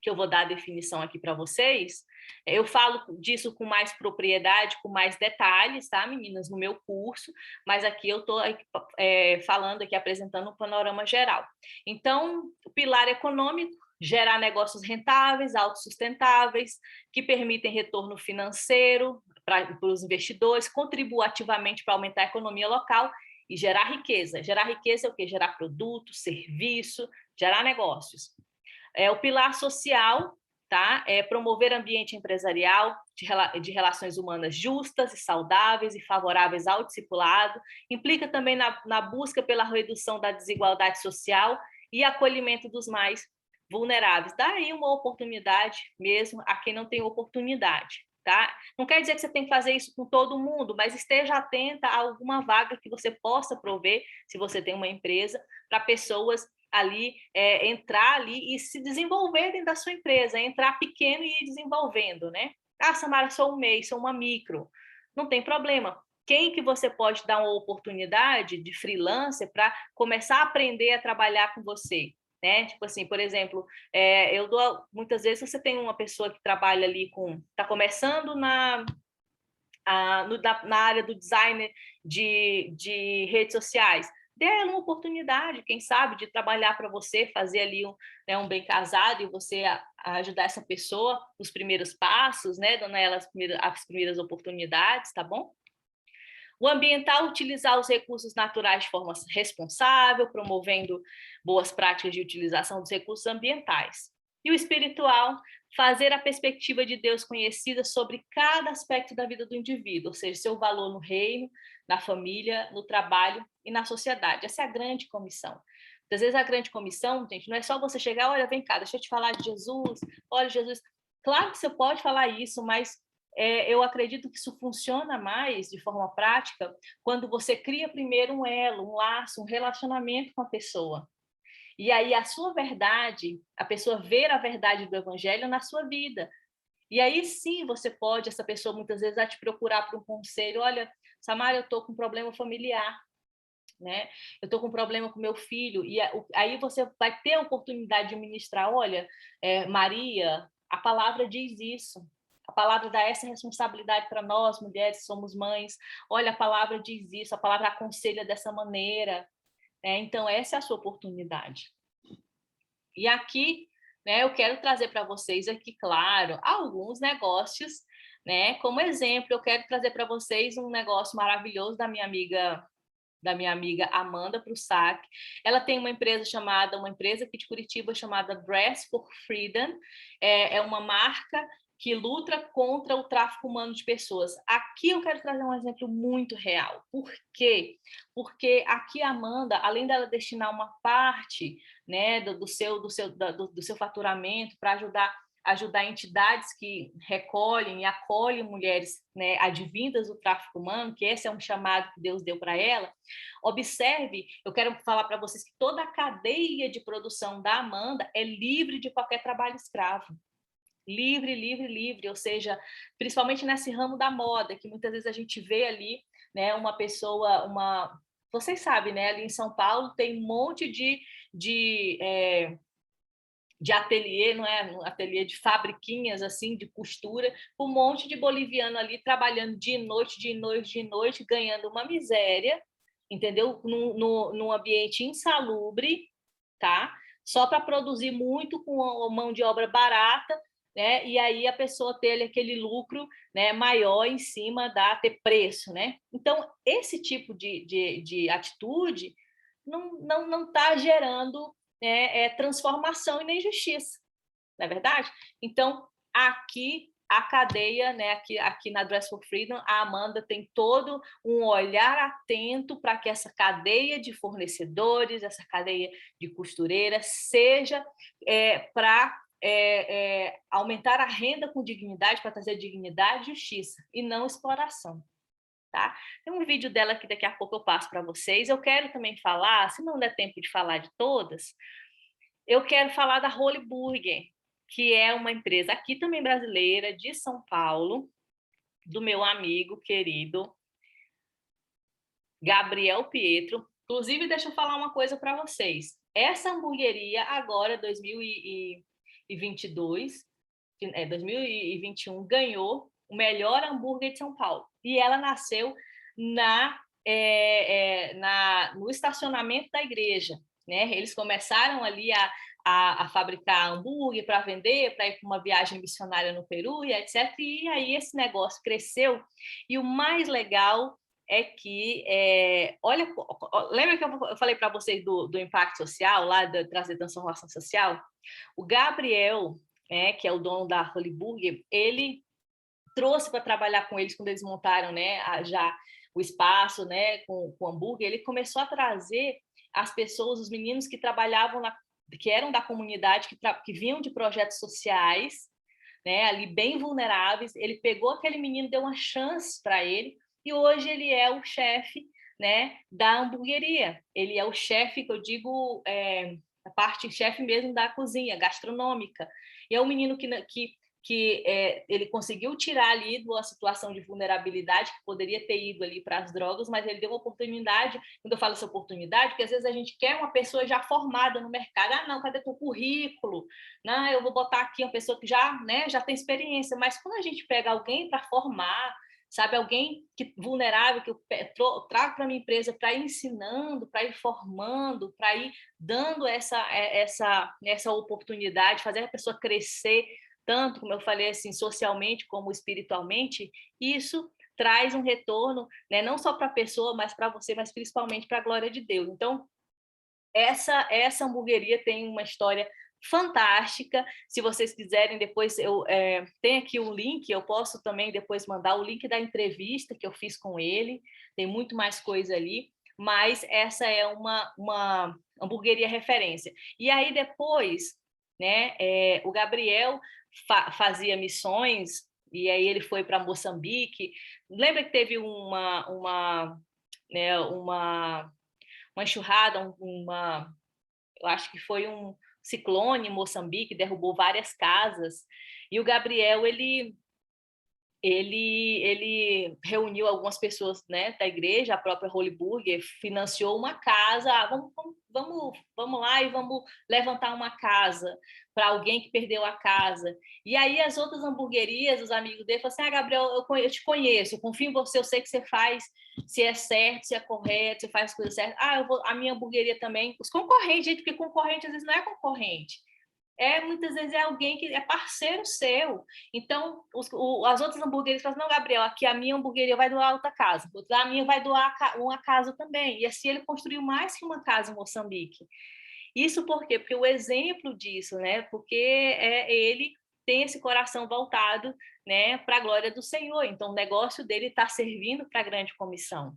que eu vou dar a definição aqui para vocês, eu falo disso com mais propriedade, com mais detalhes, tá, meninas, no meu curso, mas aqui eu estou falando aqui, apresentando um panorama geral. Então, o pilar econômico, gerar negócios rentáveis, autossustentáveis, que permitem retorno financeiro para os investidores, contribuir ativamente para aumentar a economia local e gerar riqueza. Gerar riqueza é o quê? Gerar produto, serviço, gerar negócios. O pilar social, tá? Promover ambiente empresarial de relações humanas justas e saudáveis e favoráveis ao discipulado, implica também na busca pela redução da desigualdade social e acolhimento dos mais vulneráveis. Dá aí uma oportunidade mesmo a quem não tem oportunidade. Tá? Não quer dizer que você tem que fazer isso com todo mundo, mas esteja atenta a alguma vaga que você possa prover, se você tem uma empresa, para pessoas ali, entrar ali e se desenvolver dentro da sua empresa, entrar pequeno e ir desenvolvendo, né? Ah, Samara, sou um MEI, sou uma micro. Não tem problema. Quem que você pode dar uma oportunidade de freelancer para começar a aprender a trabalhar com você? Né? Tipo assim, por exemplo, eu dou, muitas vezes você tem uma pessoa que trabalha ali está começando na área do design de redes sociais. Dê ela uma oportunidade, quem sabe, de trabalhar para você, fazer ali um bem casado e você ajudar essa pessoa nos primeiros passos, né, dando a ela as primeiras oportunidades, tá bom? O ambiental, utilizar os recursos naturais de forma responsável, promovendo boas práticas de utilização dos recursos ambientais. E o espiritual, fazer a perspectiva de Deus conhecida sobre cada aspecto da vida do indivíduo, ou seja, seu valor no reino, na família, no trabalho e na sociedade. Essa é a grande comissão. Às vezes a grande comissão, gente, não é só você chegar, olha, vem cá, deixa eu te falar de Jesus, olha, Jesus. Claro que você pode falar isso, mas eu acredito que isso funciona mais de forma prática quando você cria primeiro um elo, um laço, um relacionamento com a pessoa. E aí a sua verdade, a pessoa ver a verdade do evangelho na sua vida. E aí sim você pode, essa pessoa muitas vezes vai te procurar para um conselho, olha, Samara, eu estou com um problema familiar, né? Eu estou com um problema com meu filho, e aí você vai ter a oportunidade de ministrar, olha, Maria, a palavra diz isso, a palavra dá essa responsabilidade para nós, mulheres, que somos mães, olha, a palavra diz isso, a palavra aconselha dessa maneira, né? Então essa é a sua oportunidade. E aqui, né, eu quero trazer para vocês aqui, claro, alguns negócios, né? Como exemplo, eu quero trazer para vocês um negócio maravilhoso da minha amiga Amanda Prussac. Ela tem uma empresa aqui de Curitiba chamada Dress for Freedom. É uma marca que luta contra o tráfico humano de pessoas. Aqui eu quero trazer um exemplo muito real. Por quê? Porque aqui a Amanda, além dela destinar uma parte, né, do seu faturamento para ajudar entidades que recolhem e acolhem mulheres, né, advindas do tráfico humano, que esse é um chamado que Deus deu para ela. Observe, eu quero falar para vocês que toda a cadeia de produção da Amanda é livre de qualquer trabalho escravo. Livre, livre, livre, ou seja, principalmente nesse ramo da moda, que muitas vezes a gente vê ali, né, uma pessoa, vocês sabem, né, ali em São Paulo tem um monte de ateliê, não é? Um ateliê de fabriquinhas assim de costura, um monte de boliviano ali trabalhando dia e noite, dia e noite, dia e noite, ganhando uma miséria, entendeu? Num ambiente insalubre, tá? Só para produzir muito com a mão de obra barata, né? E aí a pessoa ter aquele lucro, né, maior em cima da ter preço, né? Então esse tipo de atitude não está gerando, né, transformação e nem justiça, não é verdade? Então, aqui a cadeia, né, aqui na Dress for Freedom, a Amanda tem todo um olhar atento para que essa cadeia de fornecedores, essa cadeia de costureiras seja para aumentar a renda com dignidade, para trazer dignidade e justiça, e não exploração. Tá? Tem um vídeo dela que daqui a pouco eu passo para vocês. Eu quero também falar, se não der tempo de falar de todas, eu quero falar da Holy Burger, que é uma empresa aqui também brasileira, de São Paulo, do meu amigo querido Gabriel Pietro. Inclusive, deixa eu falar uma coisa para vocês. Essa hamburgueria, agora, 2022, 2021, ganhou o melhor hambúrguer de São Paulo. E ela nasceu no estacionamento da igreja. Né? Eles começaram ali a fabricar hambúrguer para vender, para ir para uma viagem missionária no Peru, e etc. E aí esse negócio cresceu. E o mais legal é que, olha, lembra que eu falei para vocês do impacto social, lá de trazer transformação social? O Gabriel, que é o dono da Holy Burger, ele trouxe para trabalhar com eles quando eles montaram, né, já o espaço, né, com hambúrguer. Ele começou a trazer as pessoas, os meninos que trabalhavam que eram da comunidade, que vinham de projetos sociais, né, ali bem vulneráveis. Ele pegou aquele menino, deu uma chance para ele, e hoje ele é o chefe, né, da hamburgueria. Ele é o chefe, que eu digo, a parte chefe mesmo da cozinha gastronômica. E é um menino que ele conseguiu tirar ali de uma situação de vulnerabilidade, que poderia ter ido ali para as drogas, mas ele deu uma oportunidade. Quando eu falo essa oportunidade, porque às vezes a gente quer uma pessoa já formada no mercado. Ah, não, cadê teu currículo? Não, eu vou botar aqui uma pessoa que já, né, já tem experiência. Mas quando a gente pega alguém para formar, sabe, alguém vulnerável, que eu trago para minha empresa para ir ensinando, para ir formando, para ir dando essa oportunidade, fazer a pessoa crescer, tanto, como eu falei, assim, socialmente como espiritualmente, isso traz um retorno, né, não só para a pessoa, mas para você, mas principalmente para a glória de Deus. Então, essa hamburgueria tem uma história fantástica. Se vocês quiserem, depois eu tenho aqui o link, eu posso também depois mandar o link da entrevista que eu fiz com ele, tem muito mais coisa ali, mas essa é uma hamburgueria referência. E aí depois, né, o Gabriel fazia missões, e aí ele foi para Moçambique. Lembra que teve né, uma enxurrada, eu acho que foi ciclone em Moçambique, derrubou várias casas, e o Gabriel, ele reuniu algumas pessoas, né, da igreja, a própria Holy Burger financiou uma casa, vamos lá e vamos levantar uma casa para alguém que perdeu a casa. E aí as outras hamburguerias, os amigos dele, falaram assim, Gabriel, eu te conheço, eu confio em você, eu sei que você faz, se é certo, se é correto, se faz as coisas certas. A minha hamburgueria também. Os concorrentes, gente, porque concorrente às vezes não é concorrente. Muitas vezes é alguém que é parceiro seu. Então, as outras hamburguerias falam, não, Gabriel, aqui a minha hamburgueria vai doar outra casa, a minha vai doar uma casa também. E assim ele construiu mais que uma casa em Moçambique. Isso por quê? Porque o exemplo disso, né? Porque ele tem esse coração voltado, né, para a glória do Senhor. Então, o negócio dele está servindo para a grande comissão.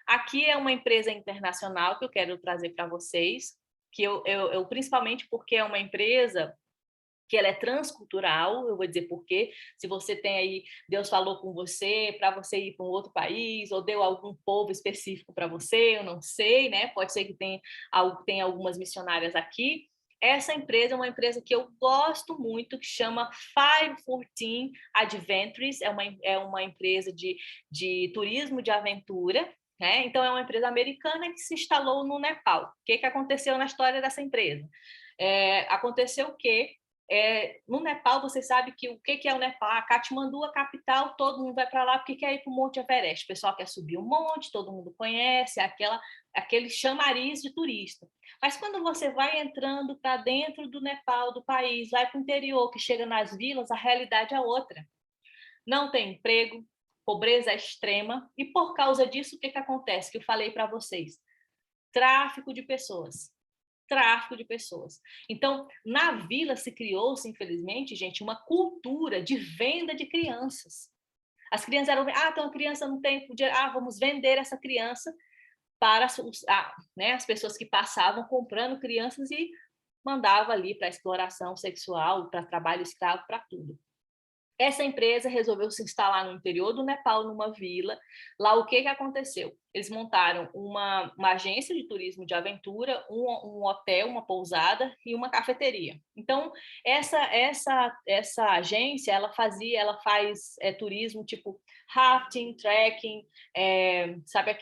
Aqui é uma empresa internacional que eu quero trazer para vocês, que eu principalmente porque é uma empresa que ela é transcultural, eu vou dizer por quê. Se você tem aí, Deus falou com você, para você ir para um outro país, ou deu algum povo específico para você, eu não sei, né? Pode ser que tenha algumas missionárias aqui. Essa empresa é uma empresa que eu gosto muito, que chama 514 Adventures, é uma empresa de turismo de aventura, né? Então, é uma empresa americana que se instalou no Nepal. O que aconteceu na história dessa empresa? Aconteceu o quê? No Nepal, você sabe que o que é o Nepal? A Katmandu, a capital, todo mundo vai para lá porque quer ir para o Monte Everest. O pessoal quer subir o monte, todo mundo conhece, aquele chamariz de turista. Mas quando você vai entrando para dentro do Nepal, do país, vai para o interior, que chega nas vilas, a realidade é outra. Não tem emprego, pobreza extrema, e por causa disso, o que acontece? Que eu falei para vocês. Tráfico de pessoas. Então, na vila se criou-se, infelizmente, gente, uma cultura de venda de crianças. As crianças eram, então a criança não tem dinheiro, vamos vender essa criança para as pessoas que passavam comprando crianças e mandava ali para exploração sexual, para trabalho escravo, para tudo. Essa empresa resolveu se instalar no interior do Nepal, numa vila. Lá, o que aconteceu? Eles montaram uma agência de turismo de aventura, um hotel, uma pousada e uma cafeteria. Então, essa agência, ela faz turismo tipo rafting, trekking, sabe,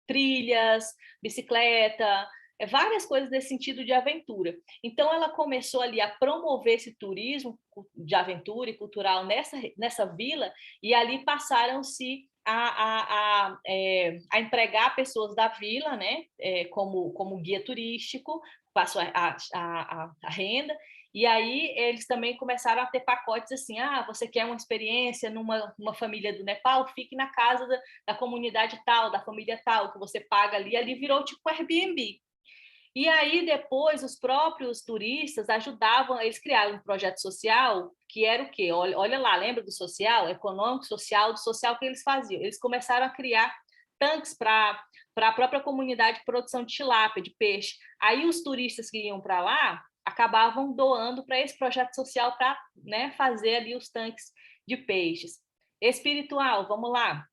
trilhas, bicicleta, várias coisas nesse sentido de aventura. Então, ela começou ali a promover esse turismo de aventura e cultural nessa vila, e ali passaram-se a empregar pessoas da vila, né, como guia turístico, passou a renda, e aí eles também começaram a ter pacotes assim, você quer uma experiência numa família do Nepal? Fique na casa da comunidade tal, da família tal, que você paga ali virou tipo Airbnb. E aí, depois, os próprios turistas ajudavam, eles criaram um projeto social, que era o quê? Olha lá, lembra do social? Econômico, social, do social que eles faziam. Eles começaram a criar tanques para a própria comunidade de produção de tilápia, de peixe. Aí, os turistas que iam para lá acabavam doando para esse projeto social para, né, fazer ali os tanques de peixes. Espiritual, vamos lá.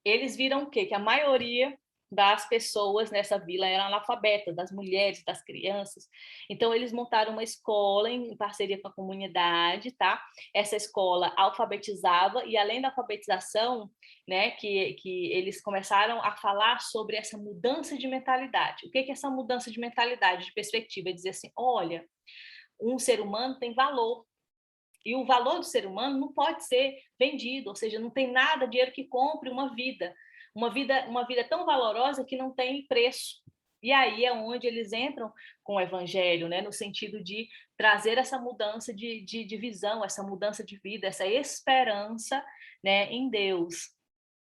Eles viram o quê? Que a maioria das pessoas nessa vila eram analfabetas, das mulheres, das crianças. Então, eles montaram uma escola em parceria com a comunidade, tá? Essa escola alfabetizava, e além da alfabetização, né, que eles começaram a falar sobre essa mudança de mentalidade. O que é essa mudança de mentalidade, de perspectiva? É dizer assim, olha, um ser humano tem valor, e o valor do ser humano não pode ser vendido, ou seja, não tem nada, dinheiro que compre uma vida tão valorosa que não tem preço. E aí é onde eles entram com o evangelho, né, no sentido de trazer essa mudança de visão, essa mudança de vida, essa esperança, né, em Deus.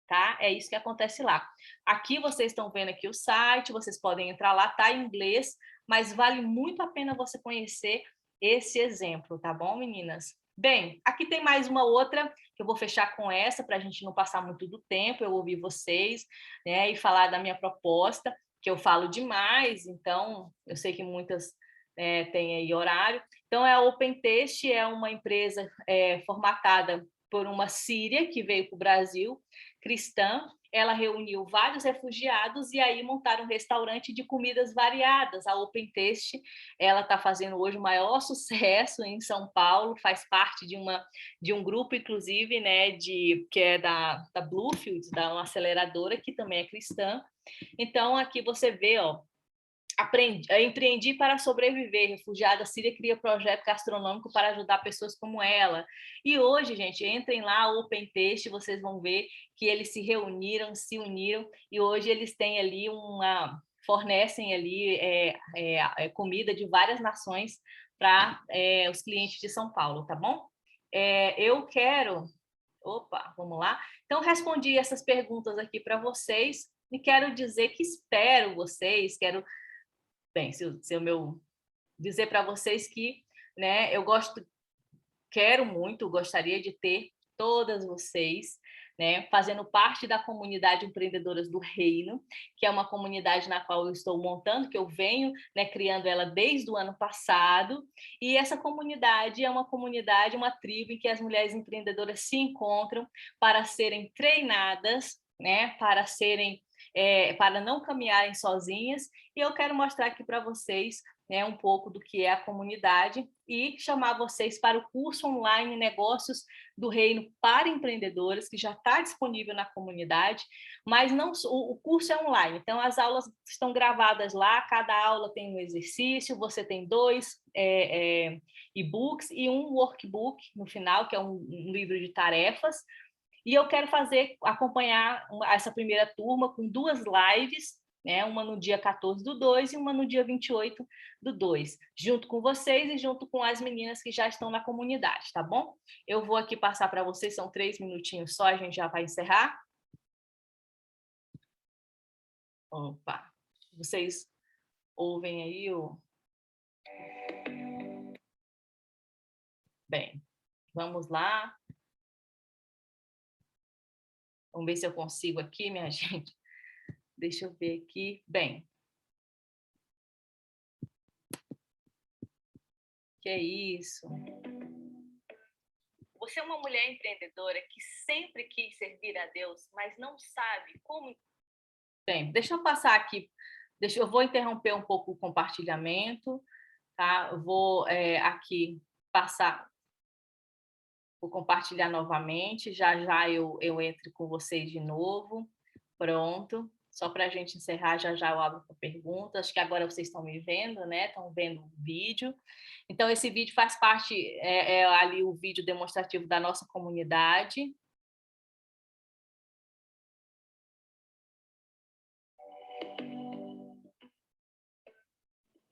Tá? É isso que acontece lá. Aqui vocês estão vendo aqui o site, vocês podem entrar lá, tá em inglês, mas vale muito a pena você conhecer esse exemplo, tá bom, meninas? Bem, aqui tem mais uma outra, que eu vou fechar com essa, para a gente não passar muito do tempo, eu ouvir vocês, né, e falar da minha proposta, que eu falo demais, então eu sei que muitas têm aí horário. Então, a OpenText é uma empresa formatada por uma síria que veio para o Brasil, cristã, ela reuniu vários refugiados e aí montaram um restaurante de comidas variadas. A Open Taste, ela está fazendo hoje o maior sucesso em São Paulo, faz parte de um grupo, inclusive, né, que é da Bluefields, da uma aceleradora que também é cristã. Então, aqui você vê, ó, empreendi para sobreviver. Refugiada síria cria projeto gastronômico para ajudar pessoas como ela. E hoje, gente, entrem lá, Open Taste, vocês vão ver que eles se reuniram, se uniram, e hoje eles têm ali fornecem ali comida de várias nações para os clientes de São Paulo, tá bom? Eu quero... Opa, vamos lá? Então, respondi essas perguntas aqui para vocês e quero dizer que espero vocês, bem, se o meu dizer para vocês que, né, gostaria de ter todas vocês, né, fazendo parte da comunidade Empreendedoras do Reino, que é uma comunidade na qual eu estou montando, que eu venho, né, criando ela desde o ano passado, e essa comunidade é uma tribo em que as mulheres empreendedoras se encontram para serem treinadas, né, para não caminharem sozinhas, e eu quero mostrar aqui para vocês, né, um pouco do que é a comunidade e chamar vocês para o curso online Negócios do Reino para Empreendedores, que já está disponível na comunidade, mas não, o curso é online, então as aulas estão gravadas lá, cada aula tem um exercício, você tem 2 e-books e um workbook no final, que é um livro de tarefas. E eu quero acompanhar essa primeira turma com 2 lives, né? Uma no dia 14/2 e uma no dia 28/2, junto com vocês e junto com as meninas que já estão na comunidade, tá bom? Eu vou aqui passar para vocês, são 3 minutinhos só, a gente já vai encerrar. Opa, vocês ouvem aí o... Bem, vamos lá. Vamos ver se eu consigo aqui, minha gente. Deixa eu ver aqui. Bem. Que é isso? Você é uma mulher empreendedora que sempre quis servir a Deus, mas não sabe como... Bem, deixa eu passar aqui. Eu vou interromper um pouco o compartilhamento, tá? Eu vou aqui passar... Vou compartilhar novamente, já eu entro com vocês de novo. Pronto. Só para a gente encerrar, já eu abro para perguntas. Acho que agora vocês estão me vendo, né? Estão vendo o vídeo. Então, esse vídeo faz parte, ali o vídeo demonstrativo da nossa comunidade.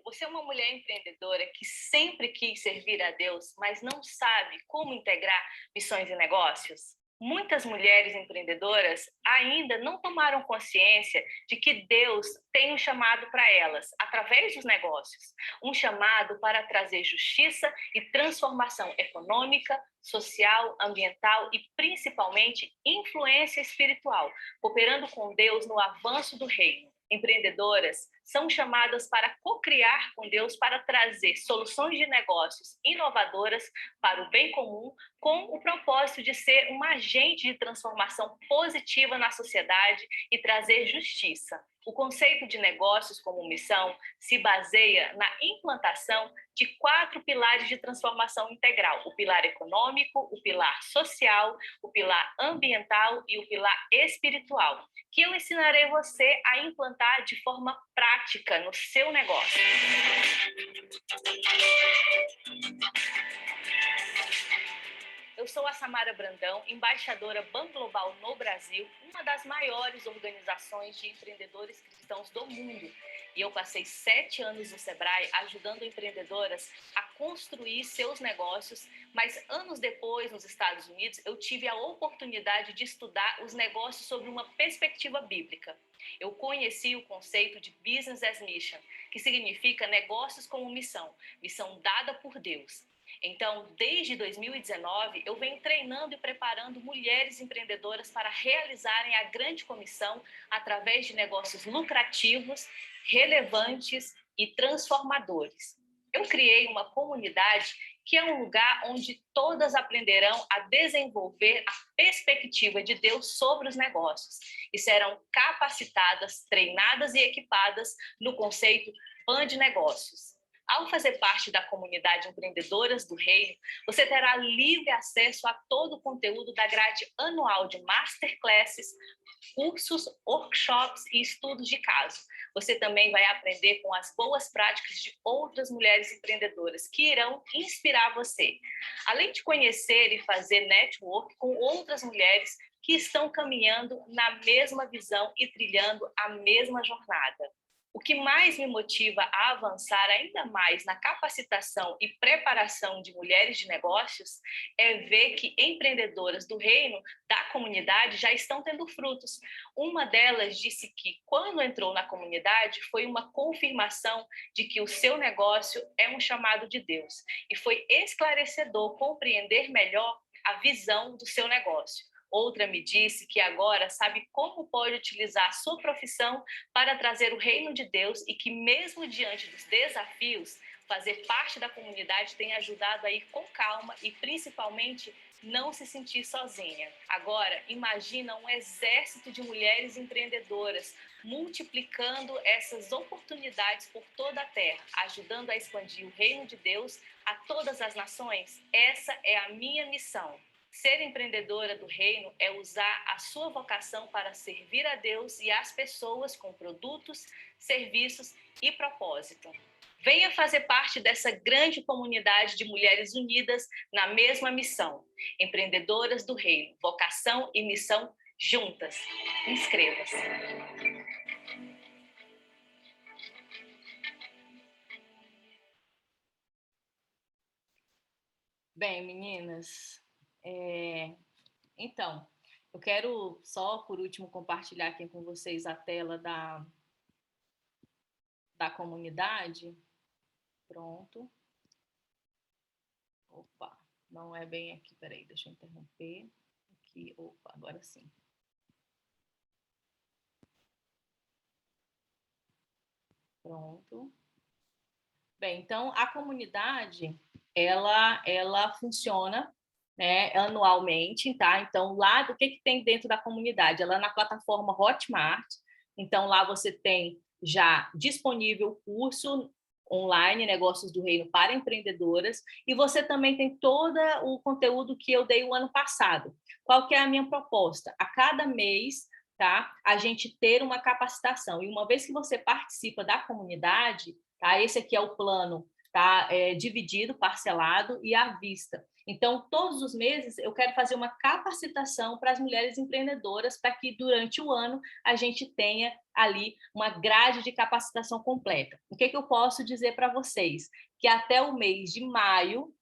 Você é uma mulher empreendedora que sempre quis servir a Deus, mas não sabe como integrar missões e negócios? Muitas mulheres empreendedoras ainda não tomaram consciência de que Deus tem um chamado para elas, através dos negócios. Um chamado para trazer justiça e transformação econômica, social, ambiental e, principalmente, influência espiritual, cooperando com Deus no avanço do reino. Empreendedoras são chamadas para co-criar com Deus para trazer soluções de negócios inovadoras para o bem comum, com o propósito de ser um agente de transformação positiva na sociedade e trazer justiça. O conceito de negócios como missão se baseia na implantação de 4 pilares de transformação integral: o pilar econômico, o pilar social, o pilar ambiental e o pilar espiritual, que eu ensinarei você a implantar de forma prática no seu negócio. Eu sou a Samara Brandão, embaixadora Ban Global no Brasil, uma das maiores organizações de empreendedores cristãos do mundo. E eu passei 7 anos no Sebrae ajudando empreendedoras a construir seus negócios, mas anos depois, nos Estados Unidos, eu tive a oportunidade de estudar os negócios sobre uma perspectiva bíblica. Eu conheci o conceito de Business as Mission, que significa negócios como missão, missão dada por Deus. Então, desde 2019, eu venho treinando e preparando mulheres empreendedoras para realizarem a grande comissão através de negócios lucrativos, relevantes e transformadores. Eu criei uma comunidade que é um lugar onde todas aprenderão a desenvolver a perspectiva de Deus sobre os negócios e serão capacitadas, treinadas e equipadas no conceito PAN de negócios. Ao fazer parte da comunidade Empreendedoras do Reino, você terá livre acesso a todo o conteúdo da grade anual de masterclasses, cursos, workshops e estudos de caso. Você também vai aprender com as boas práticas de outras mulheres empreendedoras que irão inspirar você. Além de conhecer e fazer network com outras mulheres que estão caminhando na mesma visão e trilhando a mesma jornada. O que mais me motiva a avançar ainda mais na capacitação e preparação de mulheres de negócios é ver que empreendedoras do reino, da comunidade, já estão tendo frutos. Uma delas disse que, quando entrou na comunidade, foi uma confirmação de que o seu negócio é um chamado de Deus. E foi esclarecedor compreender melhor a visão do seu negócio. Outra me disse que agora sabe como pode utilizar a sua profissão para trazer o reino de Deus e que, mesmo diante dos desafios, fazer parte da comunidade tem ajudado a ir com calma e, principalmente, não se sentir sozinha. Agora, imagina um exército de mulheres empreendedoras multiplicando essas oportunidades por toda a terra, ajudando a expandir o reino de Deus a todas as nações. Essa é a minha missão. Ser empreendedora do reino é usar a sua vocação para servir a Deus e às pessoas com produtos, serviços e propósito. Venha fazer parte dessa grande comunidade de mulheres unidas na mesma missão. Empreendedoras do reino, vocação e missão juntas. Inscreva-se. Bem, meninas, então, eu quero só, por último, compartilhar aqui com vocês a tela da comunidade. Pronto. Opa, não é bem aqui, peraí, deixa eu interromper. Aqui, opa, agora sim. Pronto. Bem, então, a comunidade, ela funciona, né, anualmente, tá? Então, lá, o que tem dentro da comunidade? Ela é na plataforma Hotmart, então lá você tem já disponível o curso online Negócios do Reino para empreendedoras, e você também tem todo o conteúdo que eu dei o ano passado. Qual que é a minha proposta? A cada mês, tá, a gente ter uma capacitação, e uma vez que você participa da comunidade, tá, esse aqui é o plano, tá, dividido, parcelado e à vista. Então, todos os meses, eu quero fazer uma capacitação para as mulheres empreendedoras, para que durante o ano a gente tenha ali uma grade de capacitação completa. O que eu posso dizer para vocês? Que até o mês de maio,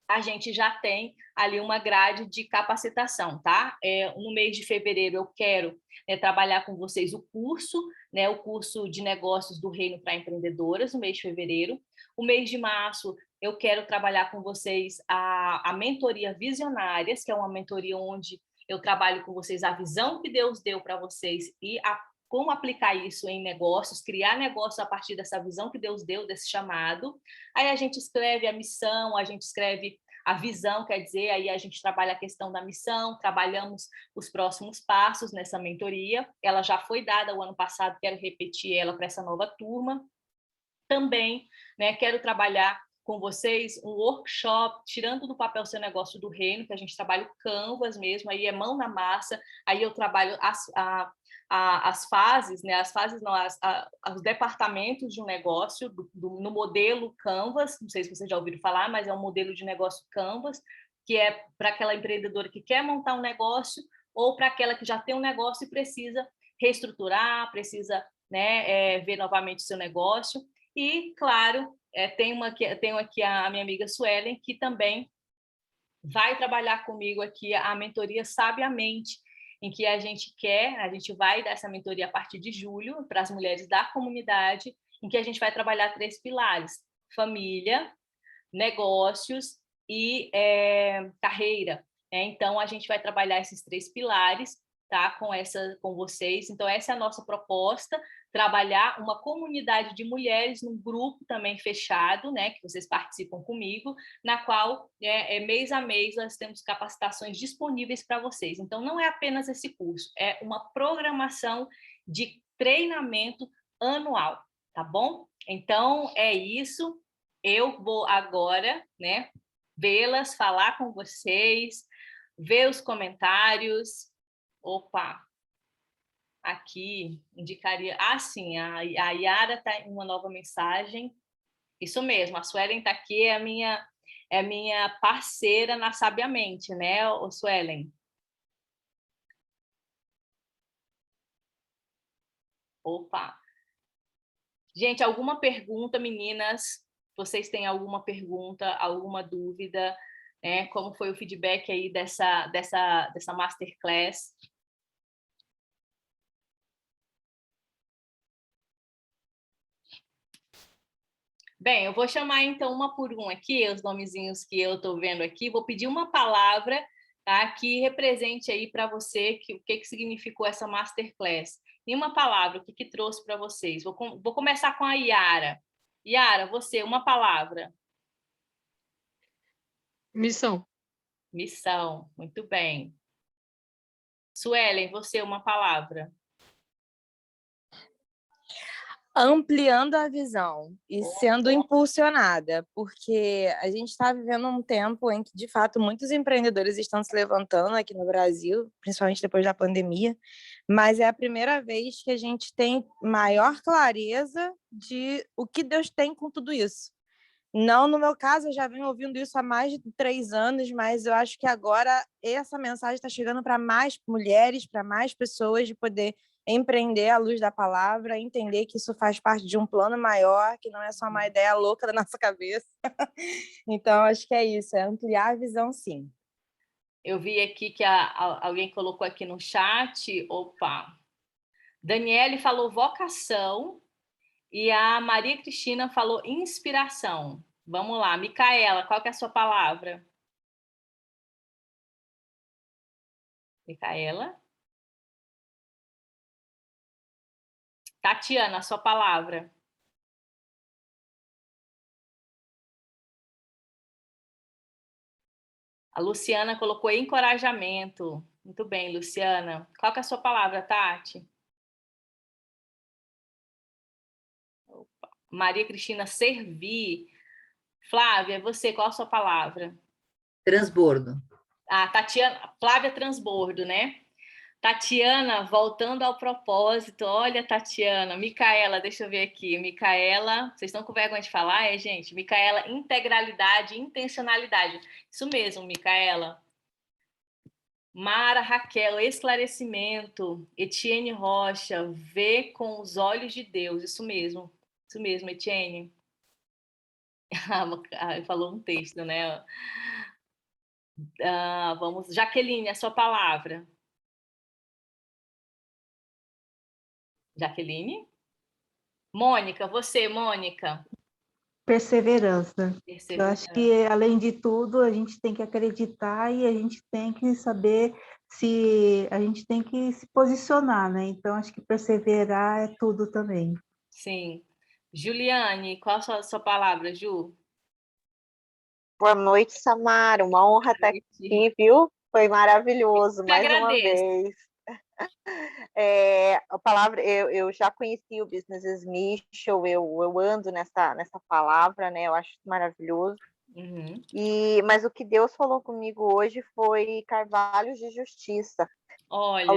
a gente já tem ali uma grade de capacitação, tá? No mês de fevereiro eu quero trabalhar com vocês o curso, né? O curso de negócios do Reino para empreendedoras, no mês de fevereiro. O mês de março eu quero trabalhar com vocês a mentoria Visionárias, que é uma mentoria onde eu trabalho com vocês a visão que Deus deu para vocês e como aplicar isso em negócios, criar negócios a partir dessa visão que Deus deu, desse chamado. Aí a gente escreve a missão, a gente escreve a visão, quer dizer, aí a gente trabalha a questão da missão, trabalhamos os próximos passos nessa mentoria. Ela já foi dada o ano passado, quero repetir ela para essa nova turma. Também, né, quero trabalhar com vocês um workshop, tirando do papel seu negócio do reino, que a gente trabalha o Canvas mesmo, aí é mão na massa, aí eu trabalho as fases, né? As fases não, os departamentos de um negócio no modelo Canvas, não sei se vocês já ouviram falar, mas é um modelo de negócio Canvas, que é para aquela empreendedora que quer montar um negócio ou para aquela que já tem um negócio e precisa reestruturar, precisa, né, ver novamente o seu negócio. E, claro, tenho aqui a minha amiga Suelen, que também vai trabalhar comigo aqui a mentoria Sabiamente, em que a gente vai dar essa mentoria a partir de julho para as mulheres da comunidade, em que a gente vai trabalhar 3 pilares: família, negócios e carreira. Então, a gente vai trabalhar esses 3 pilares tá, com vocês. Então, essa é a nossa proposta, trabalhar uma comunidade de mulheres num grupo também fechado, né, que vocês participam comigo, na qual, mês a mês, nós temos capacitações disponíveis para vocês. Então, não é apenas esse curso, é uma programação de treinamento anual, tá bom? Então, é isso. Eu vou agora, né, vê-las, falar com vocês, ver os comentários. Opa, aqui indicaria. Ah, sim, a Yara está em uma nova mensagem. Isso mesmo, a Suelen está aqui, é minha parceira na Sabiamente, né, Suelen? Opa! Gente, alguma pergunta, meninas? Vocês têm alguma pergunta, alguma dúvida? Né? Como foi o feedback aí dessa masterclass? Bem, eu vou chamar então uma por um aqui, os nomezinhos que eu estou vendo aqui. Vou pedir uma palavra, tá, que represente aí para você o que significou essa masterclass. E uma palavra, o que trouxe para vocês? Vou começar com a Yara. Yara, você, uma palavra. Missão. Missão, muito bem. Suelen, você, uma palavra. Ampliando a visão e sendo impulsionada, porque a gente está vivendo um tempo em que, de fato, muitos empreendedores estão se levantando aqui no Brasil, principalmente depois da pandemia, mas é a primeira vez que a gente tem maior clareza de o que Deus tem com tudo isso. Não, no meu caso, eu já venho ouvindo isso há mais de 3 anos, mas eu acho que agora essa mensagem está chegando para mais mulheres, para mais pessoas, de poder empreender à luz da palavra, entender que isso faz parte de um plano maior, que não é só uma ideia louca da nossa cabeça. Então, acho que é isso, é ampliar a visão, sim. Eu vi aqui que alguém colocou aqui no chat, opa, Daniele falou vocação e a Maria Cristina falou inspiração. Vamos lá, Micaela, qual que é a sua palavra? Micaela? Tatiana, a sua palavra. A Luciana colocou encorajamento. Muito bem, Luciana. Qual que é a sua palavra, Tati? Opa. Maria Cristina, servir. Flávia, você, qual a sua palavra? Transbordo. Ah, Tatiana, Flávia Transbordo, né? Tatiana, voltando ao propósito, olha, Tatiana, Micaela, deixa eu ver aqui, Micaela, vocês estão com vergonha de falar, gente? Micaela, integralidade, intencionalidade, isso mesmo, Micaela. Mara Raquel, esclarecimento, Etienne Rocha, ver com os olhos de Deus, isso mesmo, Etienne. Falou um texto, né? Vamos, Jaqueline, a sua palavra. Jaqueline? Mônica, você, Mônica. Perseverança. Eu acho Perseverança. que, além de tudo, a gente tem que acreditar e a gente tem que saber se a gente tem que se posicionar, né? Então, acho que perseverar é tudo também. Sim. Juliane, qual a sua palavra, Ju? Boa noite, Samara. Uma honra estar aqui, viu? Foi maravilhoso, mais uma vez. A palavra, eu já conheci o Business as Mission, eu ando nessa palavra, né? Eu acho maravilhoso. Uhum. Mas o que Deus falou comigo hoje foi carvalhos de justiça. Olha.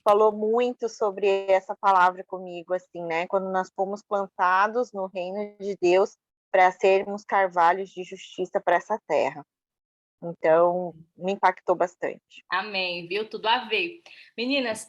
Falou muito sobre essa palavra comigo, assim, né? Quando nós fomos plantados no reino de Deus para sermos carvalhos de justiça para essa terra. Então, me impactou bastante. Amém, viu? Tudo a ver. Meninas,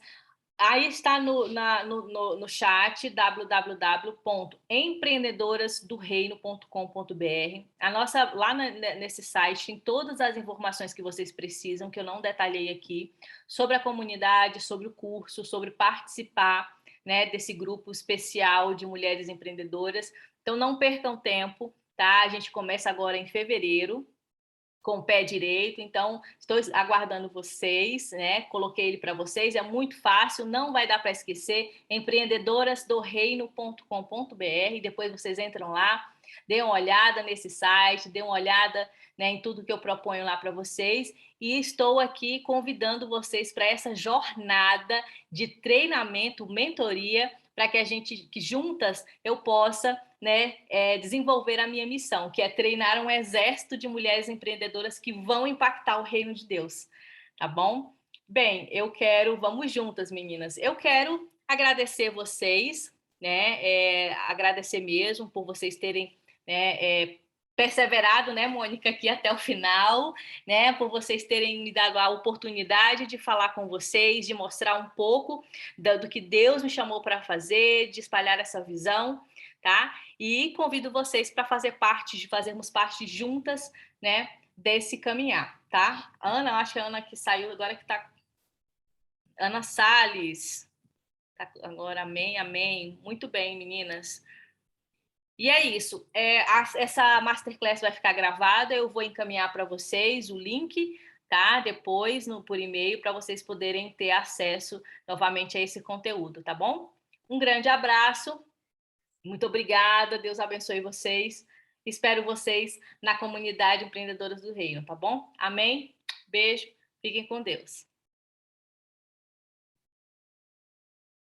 aí está no chat www.empreendedorasdoreino.com.br. Lá nesse site tem todas as informações que vocês precisam, que eu não detalhei aqui, sobre a comunidade, sobre o curso, sobre participar, né, desse grupo especial de mulheres empreendedoras. Então, não percam tempo, tá? A gente começa agora em fevereiro. com o pé direito, então estou aguardando vocês, né? Coloquei ele para vocês, é muito fácil, não vai dar para esquecer, empreendedorasdoreino.com.br, depois vocês entram lá, dêem uma olhada nesse site, dêem uma olhada, né, em tudo que eu proponho lá para vocês, e estou aqui convidando vocês para essa jornada de treinamento, mentoria, para que a gente, que juntas eu possa, né, desenvolver a minha missão, que é treinar um exército de mulheres empreendedoras que vão impactar o reino de Deus, tá bom? Bem, vamos juntas, meninas. Eu quero agradecer vocês, né, agradecer mesmo por vocês terem, né, perseverado, né, Mônica, aqui até o final, né, por vocês terem me dado a oportunidade de falar com vocês, de mostrar um pouco do que Deus me chamou para fazer, de espalhar essa visão, tá? E convido vocês para fazermos parte juntas, né, desse caminhar, tá? Ana, acho que a Ana que saiu agora que tá. Ana Salles, tá agora, amém, amém. Muito bem, meninas. E é isso. Essa masterclass vai ficar gravada. Eu vou encaminhar para vocês o link, tá? Depois por e-mail para vocês poderem ter acesso novamente a esse conteúdo, tá bom? Um grande abraço. Muito obrigada, Deus abençoe vocês. Espero vocês na comunidade Empreendedoras do Reino, tá bom? Amém? Beijo, fiquem com Deus.